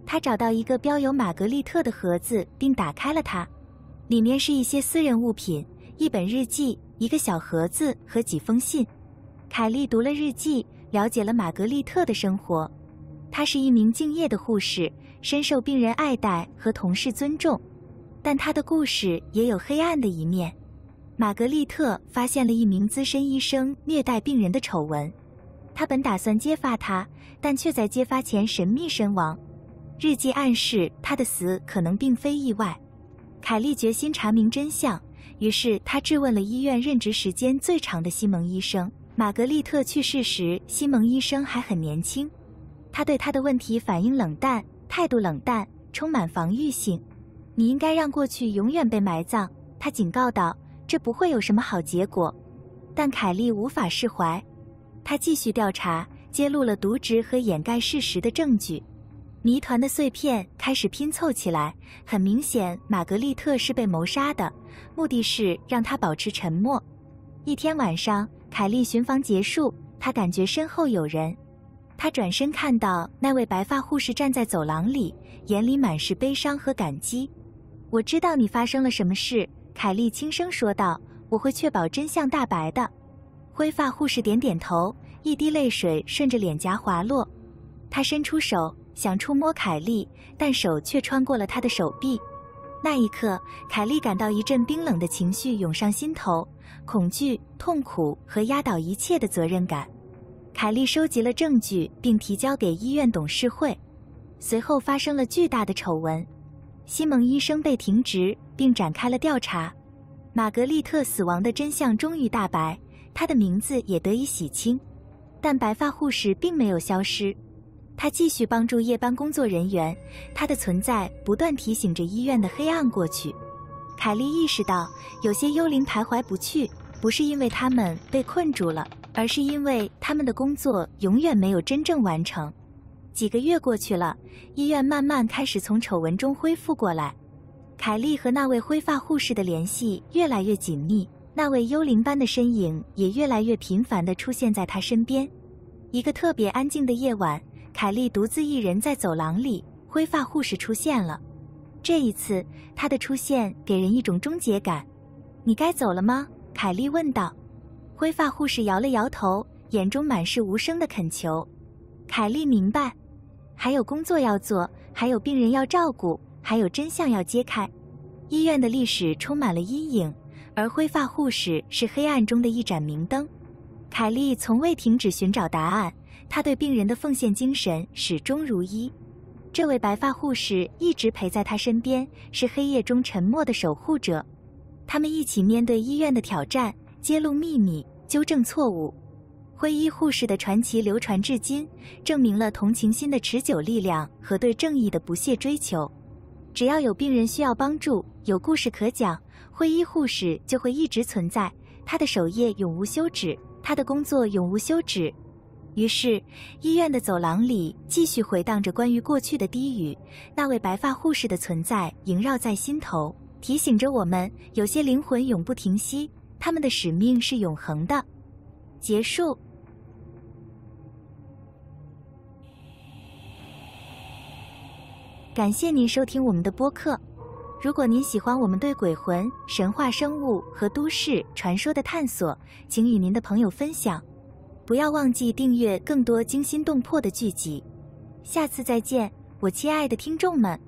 她找到一个标有玛格丽特的盒子，并打开了它，里面是一些私人物品，一本日记，一个小盒子和几封信。凯莉读了日记，了解了玛格丽特的生活。她是一名敬业的护士，深受病人爱戴和同事尊重，但她的故事也有黑暗的一面。玛格丽特发现了一名资深医生虐待病人的丑闻，她本打算揭发他，但却在揭发前神秘身亡。日记暗示他的死可能并非意外。凯莉决心查明真相，于是她质问了医院任职时间最长的西蒙医生。玛格丽特去世时，西蒙医生还很年轻。他对他的问题反应冷淡，态度冷淡，充满防御性。你应该让过去永远被埋葬，他警告道，这不会有什么好结果。但凯莉无法释怀，他继续调查，揭露了渎职和掩盖事实的证据。谜团的碎片开始拼凑起来，很明显，玛格丽特是被谋杀的，目的是让她保持沉默。一天晚上，凯莉巡房结束，她感觉身后有人。她转身看到那位白发护士站在走廊里，眼里满是悲伤和感激。我知道你发生了什么事，凯莉轻声说道，我会确保真相大白的。灰发护士点点头，一滴泪水顺着脸颊滑落。她伸出手，想触摸凯莉，但手却穿过了她的手臂。那一刻，凯莉感到一阵冰冷的情绪涌上心头，恐惧、痛苦和压倒一切的责任感。凯莉收集了证据，并提交给医院董事会。随后发生了巨大的丑闻，西蒙医生被停职，并展开了调查。玛格丽特死亡的真相终于大白，她的名字也得以洗清。但白发护士并没有消失，她继续帮助夜班工作人员，她的存在不断提醒着医院的黑暗过去。凯莉意识到，有些幽灵徘徊不去，不是因为他们被困住了，而是因为他们的工作永远没有真正完成。几个月过去了，医院慢慢开始从丑闻中恢复过来。凯莉和那位灰发护士的联系越来越紧密，那位幽灵般的身影也越来越频繁地出现在她身边。一个特别安静的夜晚，凯莉独自一人在走廊里，灰发护士出现了。这一次，她的出现给人一种终结感。你该走了吗？凯莉问道。灰发护士摇了摇头，眼中满是无声的恳求。凯莉明白，还有工作要做，还有病人要照顾，还有真相要揭开。医院的历史充满了阴影，而灰发护士是黑暗中的一盏明灯。凯莉从未停止寻找答案，她对病人的奉献精神始终如一。这位白发护士一直陪在她身边，是黑夜中沉默的守护者。他们一起面对医院的挑战，揭露秘密，纠正错误。灰衣护士的传奇流传至今，证明了同情心的持久力量和对正义的不懈追求。只要有病人需要帮助，有故事可讲，灰衣护士就会一直存在，她的守夜永无休止，她的工作永无休止。于是，医院的走廊里继续回荡着关于过去的低语，那位白发护士的存在萦绕在心头，提醒着我们，有些灵魂永不停息，他们的使命是永恒的。结束。感谢您收听我们的播客。如果您喜欢我们对鬼魂、神话生物和都市传说的探索，请与您的朋友分享。不要忘记订阅更多惊心动魄的剧集。下次再见，我亲爱的听众们。